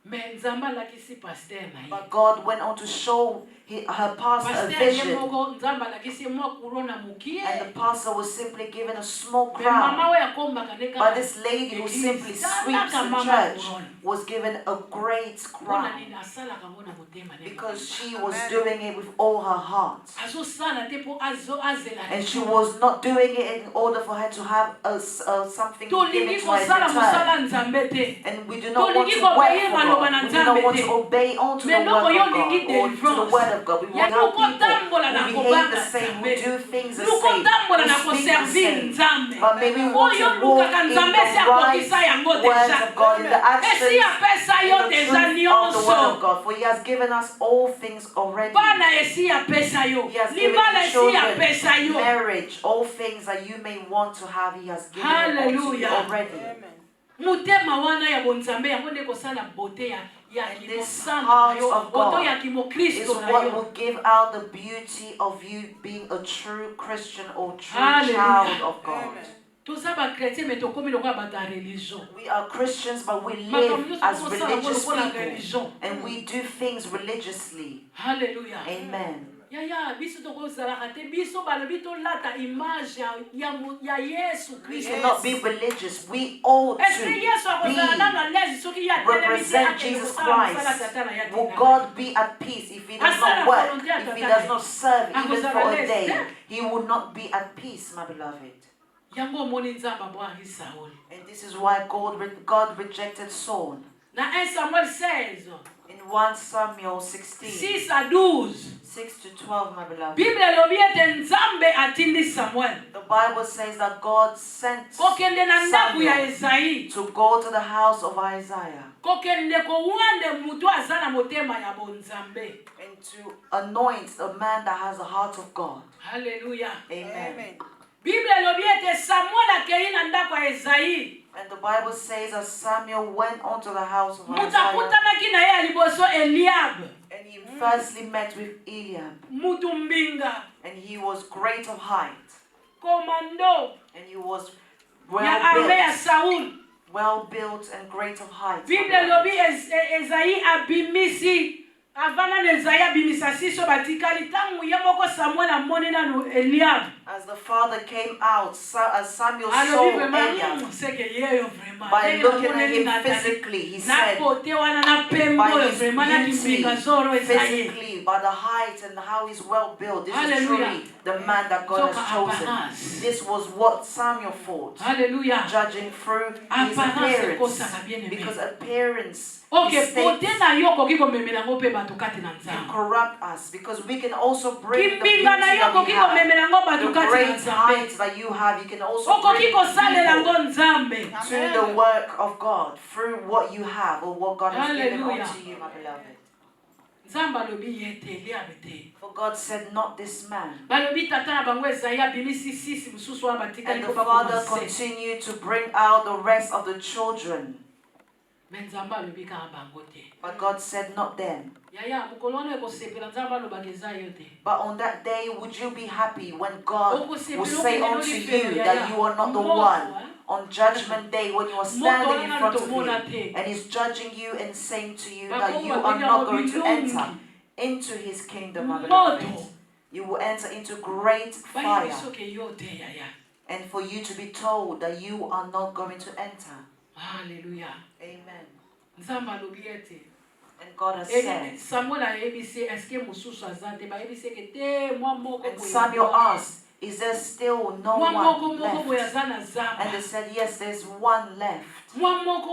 Mais Nzambe alakisi pasteur na ye. But God went on to show her pastor a Pasteur ye vision. moko Nzambe alakisi mwa kurona mukie. And the pastor was simply given a small Mais mama crown. we akombaka neka. But this lady who simply sweeps the church was given a great crown. Because she was doing it with all her heart. And she was not doing it in order for her to have something given to her in return. And we do not want to work for God. We do not want to obey onto the word of God or to the word of God. We want our people who behave the same, who do things the same, who speak the same. But maybe we want to walk in the right words of God, in the actions, in the truth of the word of God. For He has given us all things already. He has given you children, marriage, all things that you may want to have. He has given it all to you already. Mutema wana ya bonzambe yango ndeko sala bote ya this heart of God is what will give out the beauty of you being a true Christian or true child of God. We are Christians, but we live as religious people, and we do things religiously. Hallelujah. Amen. We cannot be religious. We ought to represent Jesus Christ. Will God be at peace if He does not work, if He does not serve, even for a day? He will not be at peace, my beloved. And this is why God rejected Saul. In 1 Samuel 16, 6 to 12, my beloved. The Bible says that God sent Samuel to go to the house of Isaiah and to anoint a man that has a heart of God. Hallelujah. Amen. And the Bible says that Samuel went on to the house of Isaiah. And he firstly met with Eliab. And he was great of height. And he was well built and great of height. As the father came out, as Samuel saw Eliab, by looking at him physically, he said, by his beauty, physically, by the height and how he's well built, this is truly the man that God has chosen. This was what Samuel thought, judging through his appearance, because appearance can corrupt us, because we can also bring the beauty that we have, the great height that you have. You can also bring people to the work of God through what you have or what God has given unto you, my beloved. For God said, not this man. And the father continued to bring out the rest of the children. But God said, not them. But on that day, would you be happy when God will say unto you that you are not the one? On Judgment Day, when you are standing in front of Him and He's judging you and saying to you that you are not going to enter into His kingdom, my beloved. You will enter into great fire. And for you to be told that you are not going to enter. Hallelujah. Amen. And God has said. And Samuel asked, is there still no one left? And they said, yes, there's one left. There is one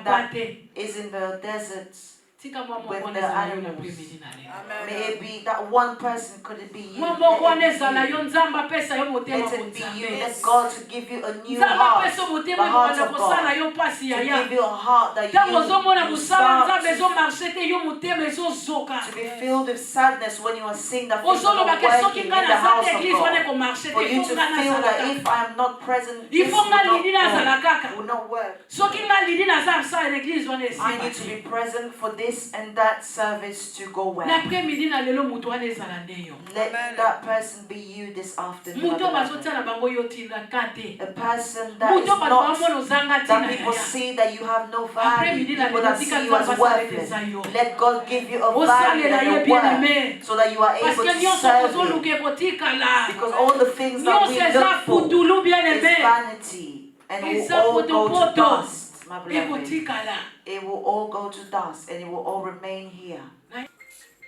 that is in the desert tika mwa with moko the anezala yo na animals. premidi na lelo. May it be that one person, could it be you? Mwa moko Let it anezala be yo you. nzambe apesa yo motema Let it be you. konzambe. Let God to give you a new Nzambe heart, apesa the motema heart ekobanda of kosala God. yo pasi To yaya. give you a heart that Ntango ozomona you mosala start nzambe ezomarshe te yo motema ezozoka. to be filled with sadness when you are seeing that things are Ozoloba not ke soki working in nga the naza house te of eglise wana God. ekomarshe te For you ifo to nga feel nazala that kaka. if I am not present, this Ifo will nga not lidi nazala kaka. will not work. Soki nga lidi naza msala na eglise wana I esimba need to te. be present for this and that service to go well. L'après-midi na lelo mutu wana ezala nde yo. Let that person be you this afternoon. Mutu beloved. bazotiana bango yo tinda kate. A person that is Mutu bato not, bamona ozanga that tina people yaya. see that you have no value, Après-midi na people lelo that tika see you as nzambe worthless. asalete yo. Let God give you a value Osalela and ye a bien-aimé. word so that you are Parce able que to nyonso serve Him. tozoluka ekotikala. Because all the things that Nyonso we eza look for putulu is bien-aimé. vanity and will Eza all go to potopoto. dust, my beloved. Ekotikala. It will all go to dust and it will all remain here.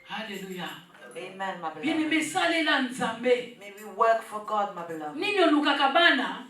Hallelujah. Amen, my Bien-aimé beloved. salela nzambe. May we work for God, my beloved. Nini olukaka bana?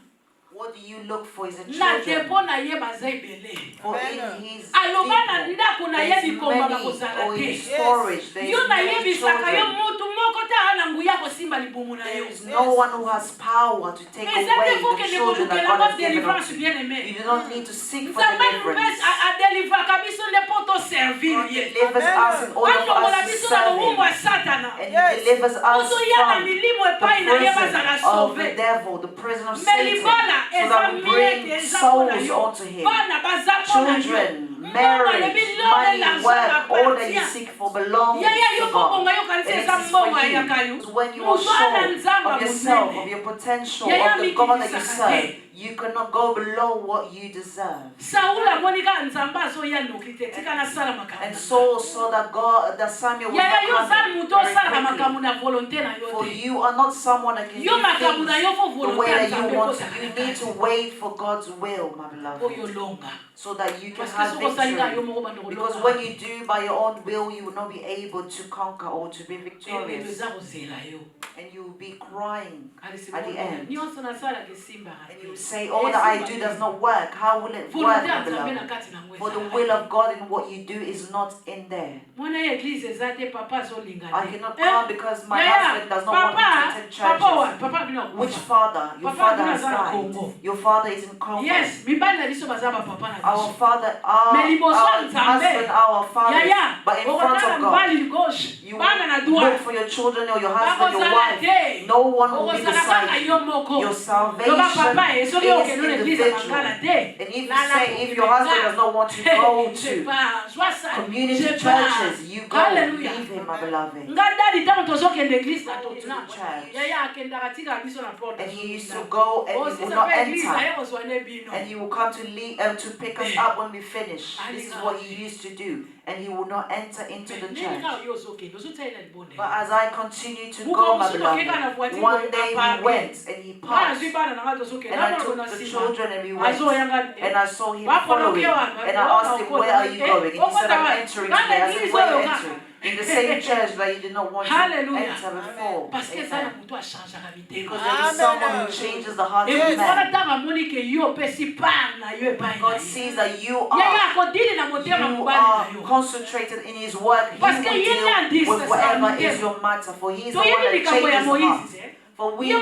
What do you look for is a Na children. depo na ye baza ebele. For in His Aloba na people, ndako na ye there's bikomba many, bakozala or in te. storage, there Yo is na many yebisaka yo children. mutu moko te ana nguya kosimba libumu na There yo. is no one who has power to take Mais away ça faut the que ne children that kolukela God has mo given délivrance unto you. bien-aimé. You do not need to seek for Nzambe deliverance. a delivraka biso nde po toservir God ye. delivers us in order for Alongola us to biso na serve bowumbu Him. ya Satana. And He delivers us Ozoya na from milimo the epai na ye bazala prison of the sauve. devil, the prison of Mais Satan, libala so eza that we miete bring eza mpo na souls yo. unto Him. Bana baza mpo na yo. Children, Mbongo marriage, alebi lore money, l'argent work, all that you appartient. seek for belongs Yaya yo to God. kobonga yo kanisa And eza it is for mbongo ya you. kayo. It's when you are Mutu ana sure nzamba of yourself, monene. of your potential, Yaya of the God that you mikibisaka serve, te. you cannot go below what you deserve. Saul amoni ka nzambe azoya noki te tika nasala makambo. And Saul saw that God, that Samuel was Yaya yo not za coming mutu osala very makambo quickly. na volonté na yo For te. you are not someone that can do Yo makambo na yo fo things the way volonté that nzambe you want to. kozala You na need to kati. wait for God's will, my Po yo beloved, longa. so that you can Parce que have soko salika yo victory. moko bando Because kolonga. when you do by your own will, you will not be able to conquer or to be Ebe victorious. eza kozela yo. And you will be crying Alisi at the end. nyonso nasala kesimba. And you will say, all that I do does not work. How will it work, Volonté my ya nzambe na beloved? kati na ngwe. For the will of God in what you do is not in there. Mwana ya eglise eza te papa azolinga te. I cannot come because my Yaya, husband does not want me to attend Papa wa, churches. papa bino Which kufa. father? Your Papa father bino has aza na died. Congo. Your father is in Congo. Yes, mibali na biso baza ba papa na Our biso. father, Mais liboso ya our Nzambe. husband, our fathers. Yaya, But in front okotala of God, mbali gauche, you bana na look droite. for your children or your husband, your Bakozala wife. te. No one will be Okozala kaka beside yo you. moko. Your Loba salvation papa e soki is okende na eglise individual. bakala te. And if you Lala say, if your kokende husband ka. does not want to go Je to pars, joie ça. community Je pars. churches, you go. Hallelujah. Leave him, my beloved. Nga dadi tango tozokende eglise na totuna. Church. Yaya akendaka tika biso na porte. And he used to go and he would not enter. And he will come to lead to pick us up when we finish. This is what he used to do. And he will not enter into the church. But as I continue to go, my beloved, one day we went and he passed. And I took the children and we went. And I saw him following. And I asked him, where are you going? And he said, I'm entering today. I said, where are you entering? In the same church that you did not want to enter before. Amen. Because there is someone who changes the heart of man. God sees that you are concentrated in his work. He will deal with whatever is your matter. For he is the one that changes the heart. For we knew the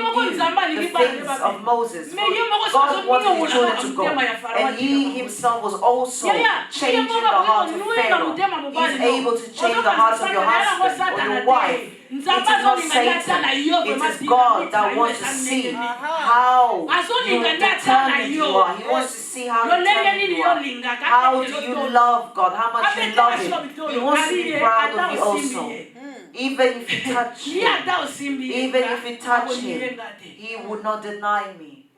things of Moses. God wanted his children to go. And he himself was also changing the heart of Pharaoh. He's able to change the hearts of your husband or your wife. It is not Satan. It is God that wants to see how determined you are. He wants to see how determined you are. How do you love God? How much you love him. He wants to be proud of you also. Even if you touch him, he would not deny me.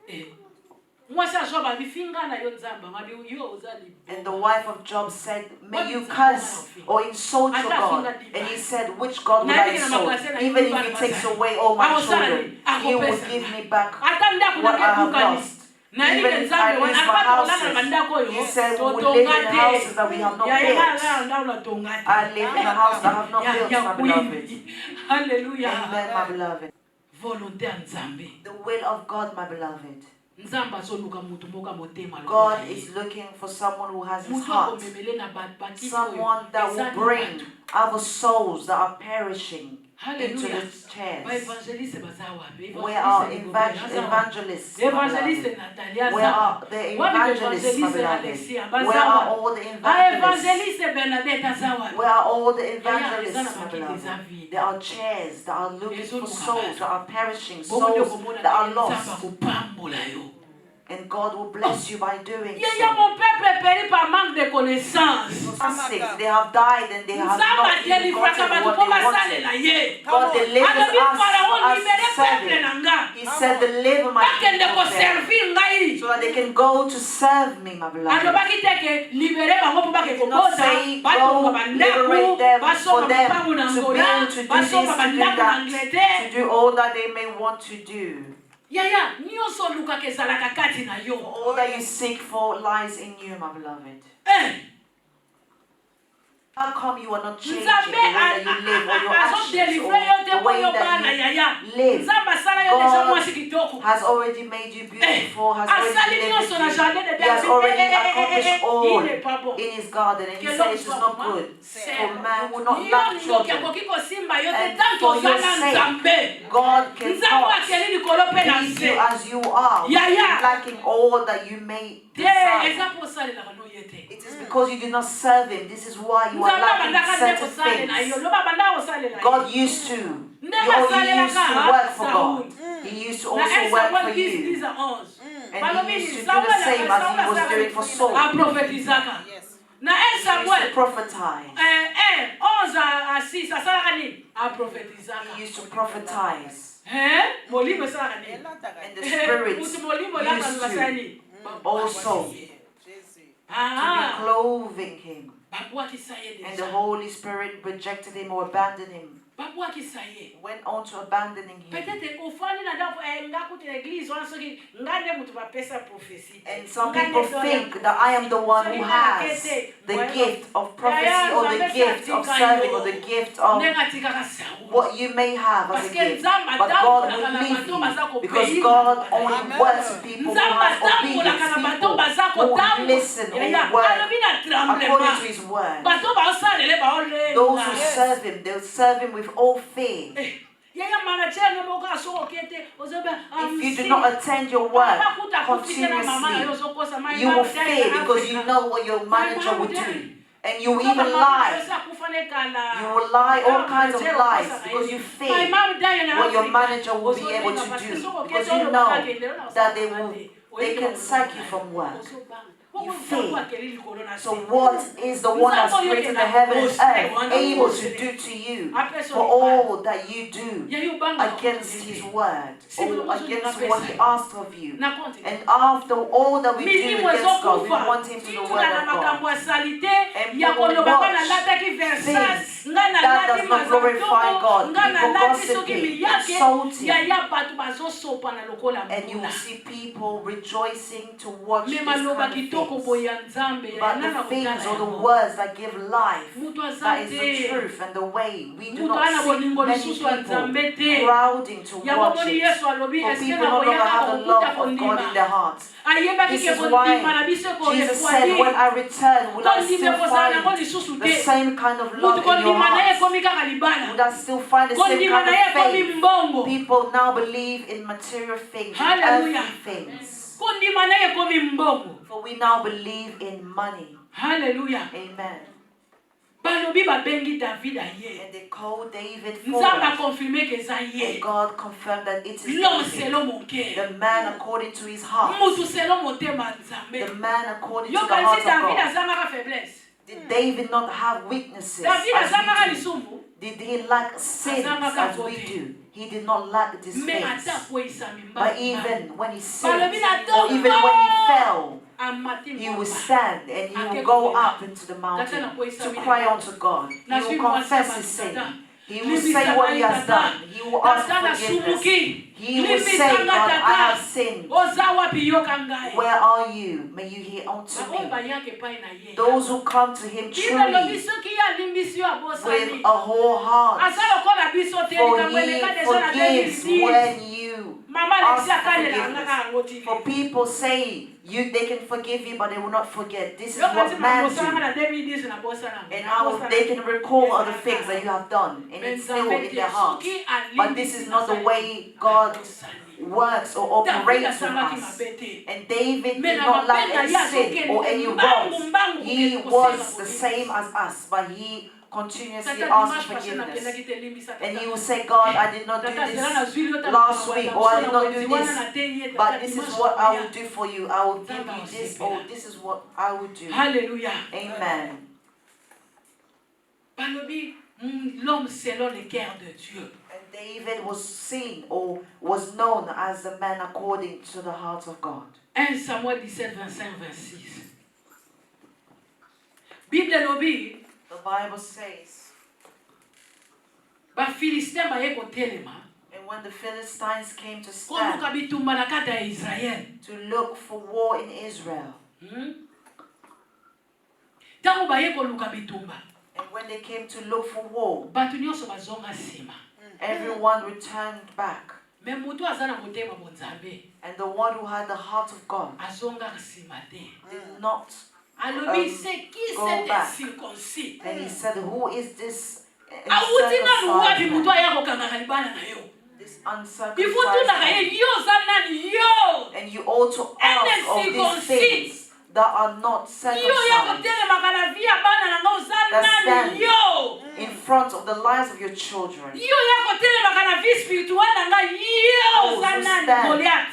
And the wife of Job said, may you curse or insult your God. And he said, which God will I insult? Even if he takes away all my children, he will give me back what I have lost. Even if I lose my houses, he said, we will live in the houses that we have not built. I live in a house that I have not built, my beloved. Hallelujah. Amen, my beloved. Volonté ya Nzambe. The will of God, my beloved. God is looking for someone who has his heart. Someone that will bring other souls that are perishing into the chairs. Where are evangelists? Where are the evangelists, my beloved? Where are all the evangelists? Where are all the evangelists, my beloved? There are chairs that are looking for souls that are perishing, souls that are lost. And God will bless you by doing so. They have died and they have not even gotten what they wanted. God delivers us to serve Him. He said, deliver my people so that they can go to serve me, my beloved. He did not say, go liberate them for them to be able to do this, to do that, to do all that they may want to do. All that you seek for lies in you, my beloved. How come you are not changing the way that you live or your actions or the way that you live? God has already made you beautiful, has already delivered you. He has already accomplished all in His garden, and He said it is not good for man who will not lack children. And for your sake, God cannot leave you as you are, lacking all that you may desire. It is because you did not serve Him. This is why you are lacking certain things. God used to. He used to work for God. He used to also work for you. And He used to do the same as He was doing for Saul. He used to prophesize. He used to prophesize. And the Spirit used to also to be clothing Him. And the Holy Spirit rejected Him or abandoned Him. Went on to abandoning Him. And some people think that I am the one who has the gift of prophecy or the gift of serving or the gift of what you may have as a gift. But God will leave you because God only works with people who have obedience, people who listen or work according to His word. Those who serve Him, they'll serve Him with all fear. If you do not attend your work continuously, you will fear because you know what your manager will do. And you will even lie. You will lie all kinds of lies because you fear what your manager will be able to do. Because you know that they can sack you from work. You fear. So what is the one that's created the heaven and earth able to do to you for all that you do against His word or against what He asked of you? And after all that we do against God, we want Him to the word of God. And we will watch things that does not glorify God. People gossiping, insulting. And you will see people rejoicing to watch this kind of thing. But the things or the words that give life, that is the truth and the way, we do not see many people crowding to watch it. For people no longer have the love of God in their hearts. This is why Jesus said, when I return, will I still find the same kind of love in your hearts? Would I still find the same kind of faith? People now believe in material things, in earthly things. For we now believe in money. Hallelujah. Amen. And they called David forward. And God confirmed that it is David, the man according to his heart. The man according to the heart of God. Did David not have weaknesses as we do? Did he lack sins as we do? He did not lack these things. But even when he sinned, or even when he fell, he will stand and he will go up into the mountain to cry unto God. He will confess his sin. He will say what he has done. He will ask forgiveness. He will say, God, I have sinned. Where are you? May you hear unto me. Those who come to him truly with a whole heart. For he forgives when you ask for forgiveness. For people say they can forgive you, but they will not forget. This is what man do. And they can recall other things that you have done, and it's still in their heart. But this is not the way God works or operates with us. And David did not lack any sin or any wrongs. He was the same as us, but he continuously asked for forgiveness. And he will say, God, I did not do this last week, or I did not do this, but this is what I will do for you. I will give you this, or this is what I will do. Hallelujah. Amen. L'homme selon le cœur de Dieu. And David was seen or was known as the man according to the heart of God. 1 Samuel 17, 25, 26. Bible lobi. The Bible says, ba Philistin ba yeko telema. And when the Philistines came to stand to look for war in Israel, and when they came to look for war, everyone returned back. And the one who had the heart of God did not go back. And he said, who is this this uncircumcised man? And you ought to ask of these things that are not circumcised, that stand in front of the lives of your children, those who stand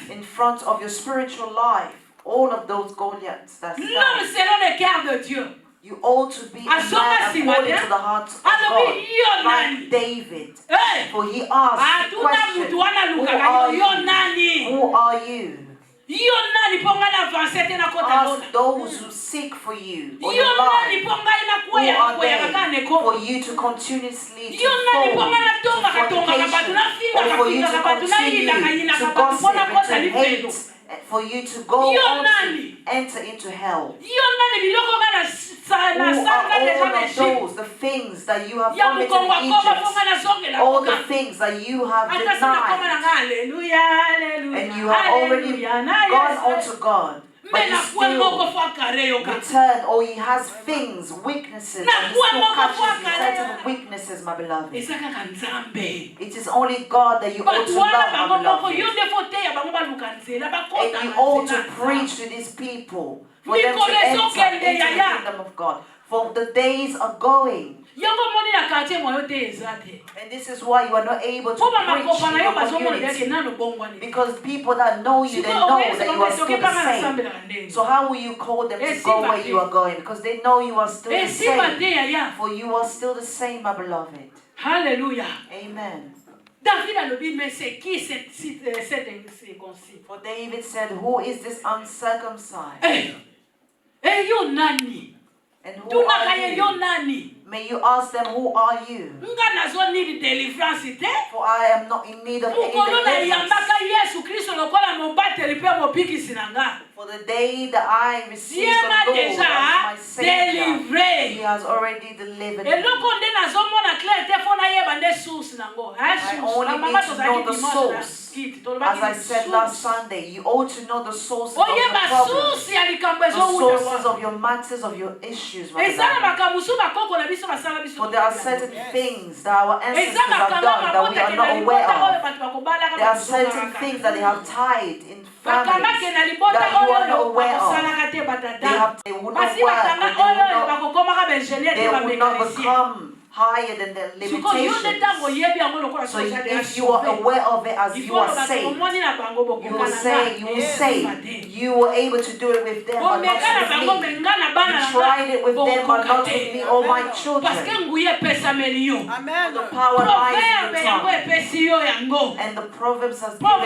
in front of your spiritual life, all of those Goliaths that stand. You ought to be a man according to the heart of God, like David. For he asked the question, who are you? Who are you? Ask those who seek for you or your life, who are they for you to continuously to fornication, or for you to continue to gossip and to hate, for you to go on to enter into hell. Who are all of those, the things that you have committed in Egypt, all the things that you have denied, and you have already gone unto God, but you still return, or he has things, weaknesses, and he still catches in certain weaknesses, my beloved. It is only God that you ought to love, my beloved. And you ought to preach to these people for them to enter into the kingdom of God. For the days are going. And this is why you are not able to preach in your community. Because people that know you, they know that you are still the same. So how will you call them to go where you are going? Because they know you are still the same. For you are still the same, my beloved. Hallelujah. Amen. For David said, who is this uncircumcised? And who are you? May you ask them, who are you? For I am not in need of any deliverance. For the day that I received the Lord as my Savior, He has already delivered me. I only need to know the source. As I said last Sunday, you ought to know the sources of your problems, the sources of your matters, of your issues. For there are certain things that our ancestors have done that we are not aware of. There are certain things that they have tied in families that you are not aware of. They will not work, they will not become higher than the limitations. So if you are aware of it as you are saved, you will say, you were able to do it with them, but not with me. You tried it with them, but not with me or my children. The power lies in the tongue. And the Proverbs has given us.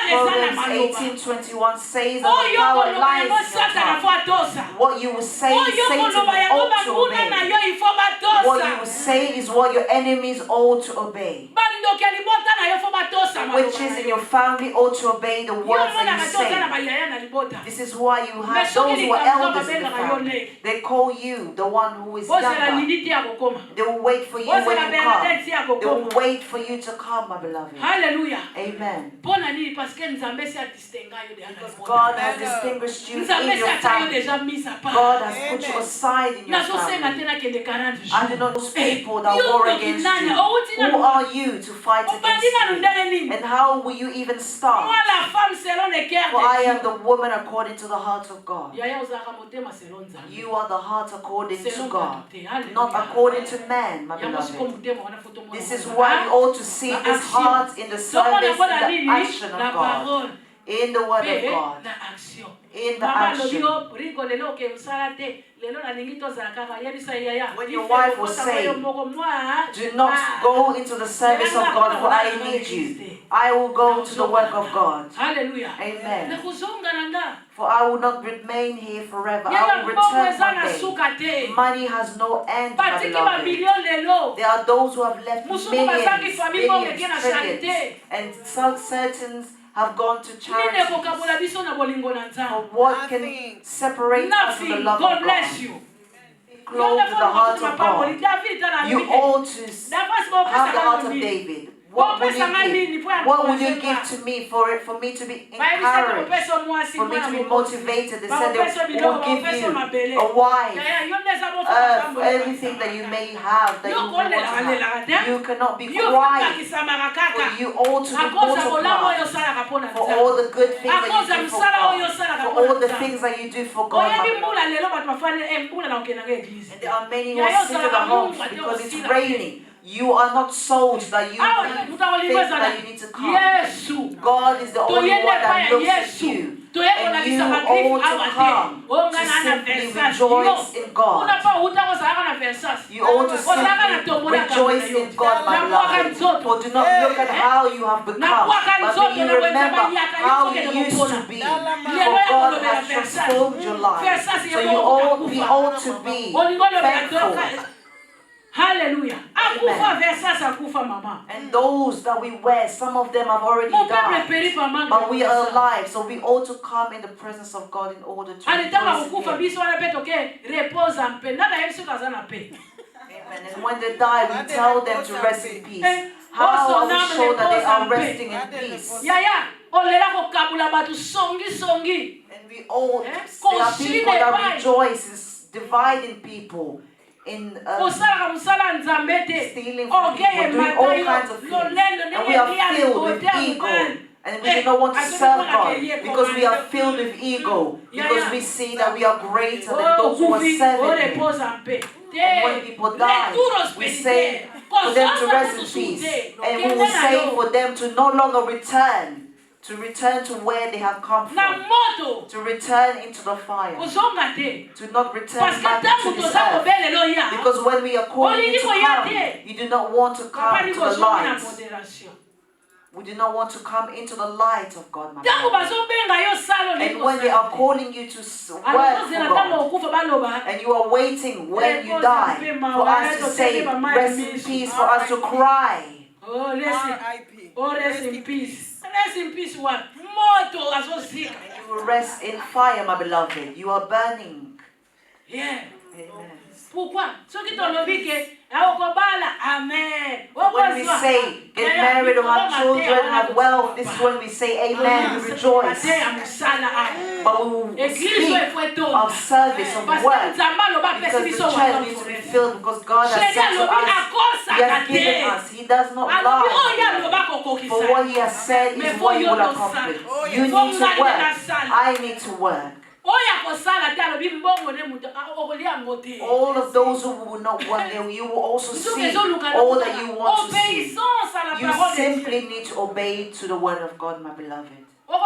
Proverbs 18:21 says that Oh, the yo power koloba lies yango in your Satan tongue. afo atosa. What you will say, Oh, yo Satan koloba yango ought to banguna na obey. yo ifo What you will batosa. say is what your enemies ought to obey. Bandoki ya libota na yo fo batosa Which maloba is na in yo. your family ought to obey the Yo words mwana that you batosa na say. bayaya na libota. This is why you have Mais those soki who are likambo elders in the babengaka yo family. ne. They call you the one who is Bozela younger. nini ya kokoma. They will wait for you Bozela when you Bernadette ya come. They will kokoma. wait for you to come, my beloved. Hallelujah. Amen. Pona nini parce que nzambe si adistinga yo de ana libota. God has distinguished you in Nzambe si your ata yo family. déjà mis à part. God has put you aside in your Nazosenga family. tena kende 40 jours. I do not those people that Yo war ndoki against nani? you. Outi na Who are you to fight Obandi against na me? lundele nini? And how will you even start? Moi la femme selon le cœur For I de am Dieu. the woman according to the heart of God. Yaya ozaka motema selon Nzambe. You are the heart according to Selon God, Nzambe. Hallelujah. not according to man, my Yango siko beloved. motema wana foto mwana. This is why you ought to see this heart in the service, in the action of God, in the word of God, na action. in the Mama action. lobio riko lelo ke usala te lelo na ningi to zakaka yebisa yaya. When your wife will say, do not go into the service of God, for I need you. I will go to the work of God. Hallelujah. Amen. Nekuzonga nanga. For I will not remain here forever. I will return one day. Sukate. Money has no end, my Batiki ba beloved. million lelo. There are those who have left Musuku millions, basangi famille billions, ngena trillions, charité. and some certain have gone to Nini charity. kokabola biso na bolingo na For Nzambe. what can separate us from the Nothing. love God of bless God? you. Close to the heart of God. You ought to have the heart of David. What will you give? What will you give to me for me to be encouraged, for me to be motivated? They said they will give you a wife, everything that you may have, that you want to have. You cannot be quiet, for you ought to be multiplied for all the good things that you do for God, for all the things that you do for God. And there are many who are sitting at home because it's raining. You are not sold that you think that you need to come. God is the only one that looks at you. And you ought to come to simply rejoice in God. You ought to simply rejoice in God, my beloved. For do not look at how you have become, but may you remember how you used to be. For God has transformed your life. So you ought to be thankful. Hallelujah. Akufa versus akufa mama. And those that we wear, some of them have already died. But we are alive, so we ought to come in the presence of God in order to rejoice in Him. Amen. And when they die, we tell them to rest in peace. How are we sure that they are resting in peace? And we all, there are people that rejoice, dividing people. In stealing from people, doing all kinds of things. And we are filled with ego. And we do not want to serve God because we are filled with ego. Because we see that we are greater than those who are serving Him. And when people die, we say for them to rest in peace. And we will say for them to no longer return. To return to where they have come from. To return into the fire. To not return back to this earth. Because when we are calling you to come, you do not want to come to the light. We do not want to come into the light of God, my beloved. And when they are calling you to work for God, and you are waiting when you die for us to say, rest in peace, for us to cry. Oh, rest in peace. Rest in peace, what? Moto azozika. You will rest in fire, my beloved. You are burning. Yeah. Amen. Pourquoi? Soki tolobi ke aokobala. Amen. When we say get married or have children, have wealth, this is when we say amen, we rejoice. But we will speak of service, of work, because the church needs to be filled, because God has said to us, He has given us. He does not lie. For what He has said is what He will accomplish. You need to work. I need to work. All of those who will not work, you will also see all that you want to see. You simply need to obey to the word of God, my beloved. And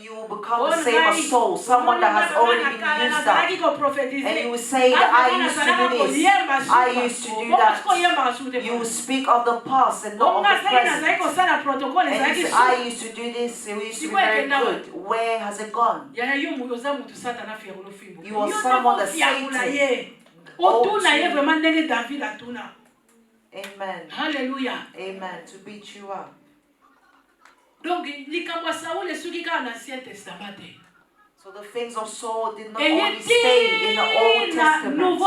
you will become the same as Saul, someone that has already been used up. And you will say that I used to do this, I used to do that. You will speak of the past and not of the present. And you say, I used to do this, it used to be very good. Where has it gone? You are someone that Satan. Amen. Hallelujah. Amen. To beat you up. Donc, so the things of Saul did not only stay in the Old Testament,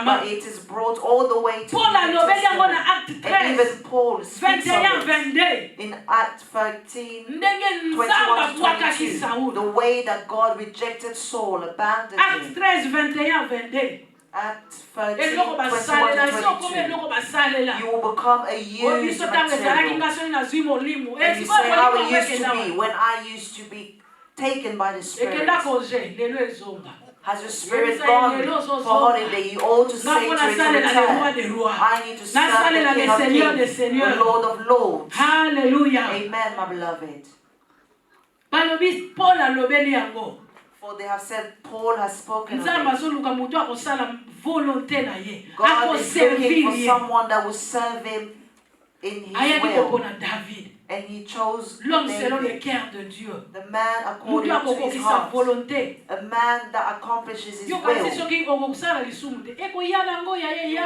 but it is brought all the way to the New Testament. And even Paul speaks of it in Acts 13, 21 to 22. The way that God rejected Saul, abandoned him. Acts 13, 21 to 22. You will become a used material. And you say how it used to be when I used to be taken by the Spirit. Has your spirit gone for holiday? You ought to say to it to return. I need to serve the King of Kings, the Lord of Lords. Hallelujah. Amen, my beloved. For they have said, Paul has spoken of it. God is looking for someone that will serve him in his will. And he chose David, the man according to his heart, a man that accomplishes his will. You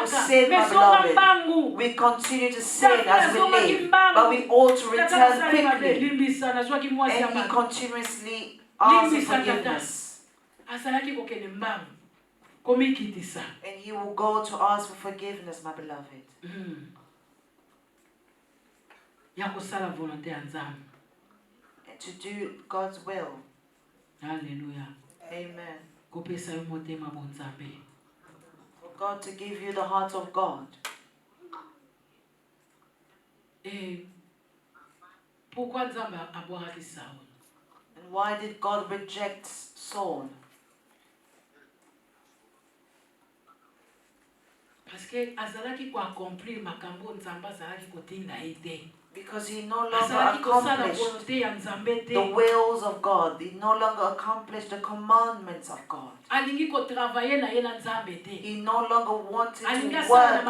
sin, my beloved. We continue to sin as we live, but we ought to return quickly. And he continuously asks for forgiveness. And he will go to ask for forgiveness, my beloved. And to do God's will. Hallelujah. Amen. For God to give you the heart of God. And why did God reject Saul? Because he no longer accomplished the wills of God. He no longer accomplished the commandments of God. He no longer wanted to work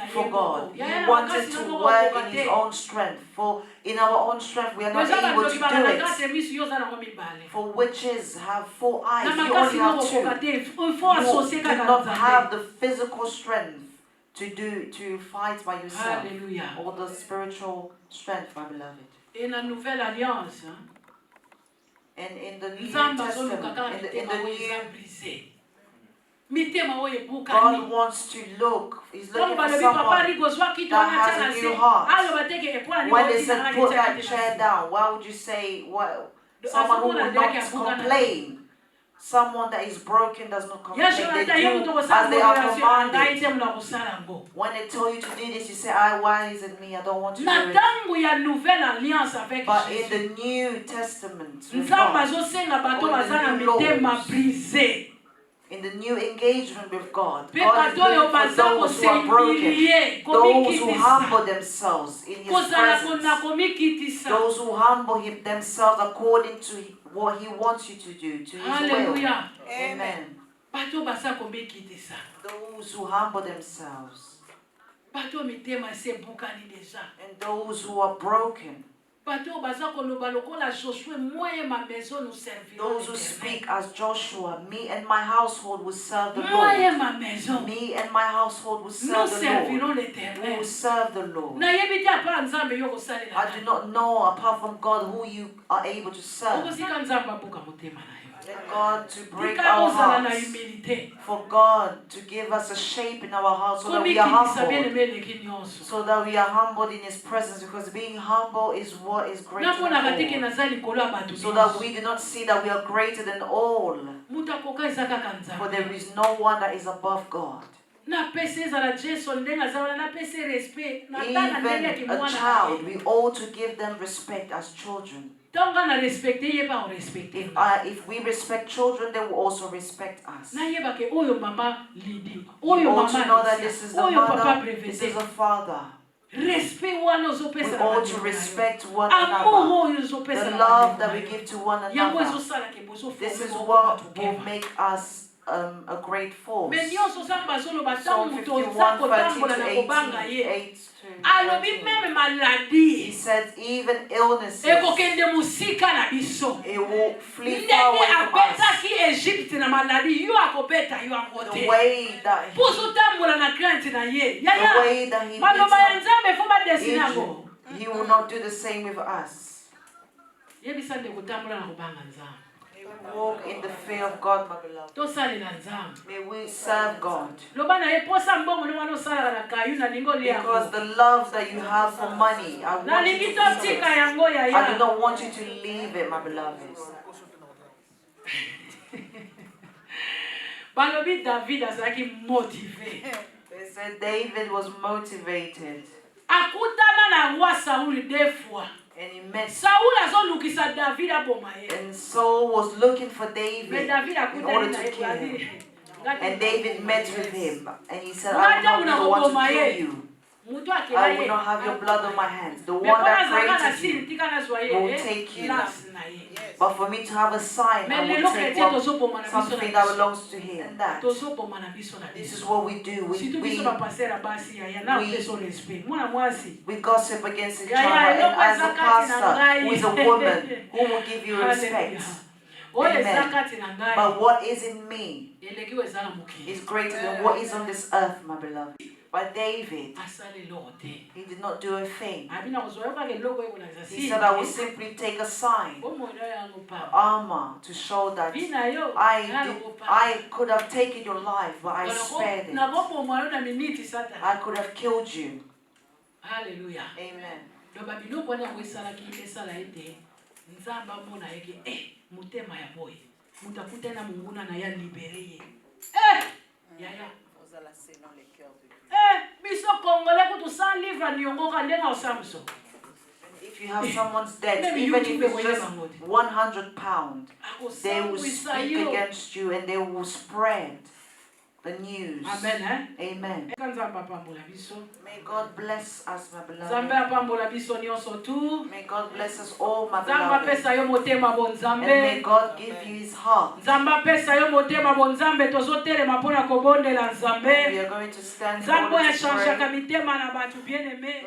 for God. He wanted to work in his own strength. For in our own strength we are not able to do it. For witches have 4 eyes. You only have 2. You do not have the physical strength to fight by yourself. Hallelujah. Or the spiritual strength, my beloved. In la nouvelle alliance, and in the New Testament, in the new, God wants to look. He's looking for someone that has a new heart. When they said put that chair down, why would you say, well, someone who will not complain? Someone that is broken does not complain. They do as they are commanded. When they tell you to do this, you say, why is it me? I don't want to do it. But in the New Testament, with God, in the new engagement with God, God is looking for those who are broken, those who humble themselves in His presence, those who humble themselves according to what He wants you to do, to His Hallelujah. will. Amen. Those who humble themselves, and those who are broken, those who speak as Joshua, me and my household will serve the Lord. Me and my household will serve the Lord. We will serve the Lord. I do not know, apart from God, who you are able to serve. Let God to break our hearts, for God to give us a shape in our hearts so that we are humbled, so that we are humbled in His presence, because being humble is what is greater than all, so that we do not see that we are greater than all, for there is no one that is above God. Even a child, we ought to give them respect as children. If we respect children, they will also respect us. You ought to know that this is the mother, this is the father. Respect one We ozopesa ought to respect one another. amour The ozopesa love that we give to one yango another. ezosala ke bozo This is former what will make us a great force. mais nyonso Nzambe azoloba Psalm ntango 51, toza 13 kotambola to na kobanga 18. ye 8 to alobi 13. meme He maladi said even illnesses, ekokende mosika na biso it will flee far ndenge away from us. abetaki Egypte na maladi yo akobeta yo yango The te way that mpo ozotambola na crainte na ye the yaya way that he maloba ya beats Nzambe fo badesine Egypt, yango he will not do the same with us. yebisa nde kotambola na kobanga Nzambe Walk in the fear of God, my beloved. tosalela Nzambe May we serve God. loba na ye posa mbongo nde wana osalaka na kayu nalingi olia Because yango the love that you have for money, I want you nalingi to keep totika it. yango I do yaya not want you to leave it, my beloved. balobi David azalaki motivé They said David was motivated akutana na roi Saul deux fois and he met Saul azolukisa David aboma ye and Saul was looking for mais David David in order akutani to na kill him. ye And David met with him and he said, I will not be the one to kill you. mutu I akela will ye not have your blood on my hands. The one mais that mpona azalaka na created sini you tika nazwa will ye take you. place na ye But for me to have a sign, mais I will lelo take chrétien tozoboma na biso something that belongs to him. And that tozoboma na biso na this is biso what we do. surtout biso bapasera basi yaya na peso respect mwana mwasi We gossip against each Yeah, other. yeah, And as a eloko ezakati na pastor ngai. who is a woman who will give you respect. oyo Amen. ezakati na ngai But what is in me elekiwa ezala mokili is greater than what is on this earth, my beloved. But David, asali eloko te he did not do a thing. abi na kozwa yokaka eloko ekolakisa He said, I will simply take a sign, omoyo yango pa armor, to show that bina yo I could have taken your life, but I spared it. nakoboma yo na miniti sata I could have killed you. haleluya Amen. loba biloko wana yango esala ete Nzambe amona yeke motema ya boye mutu akutana monguna na ya libere ye yaya biso congolais kutu 100 livres niyongoka ndenge osamso If you have someone's debt, even if it's just 100 pounds, they will speak against you and they will spread the news. Amen. Amen. May God bless us, my Nzambe beloved. apambola biso nyonso tu. May God bless us all, my Nzambe beloved. apesa yo motema bo And Nzambe. may God give you his heart. Nzambe apesa yo motema bo Nzambe tozotelema mpona kobondela And we Nzambe. are going to stand in Nzambe order to yashanjaka pray. mitema na batu bien aimé.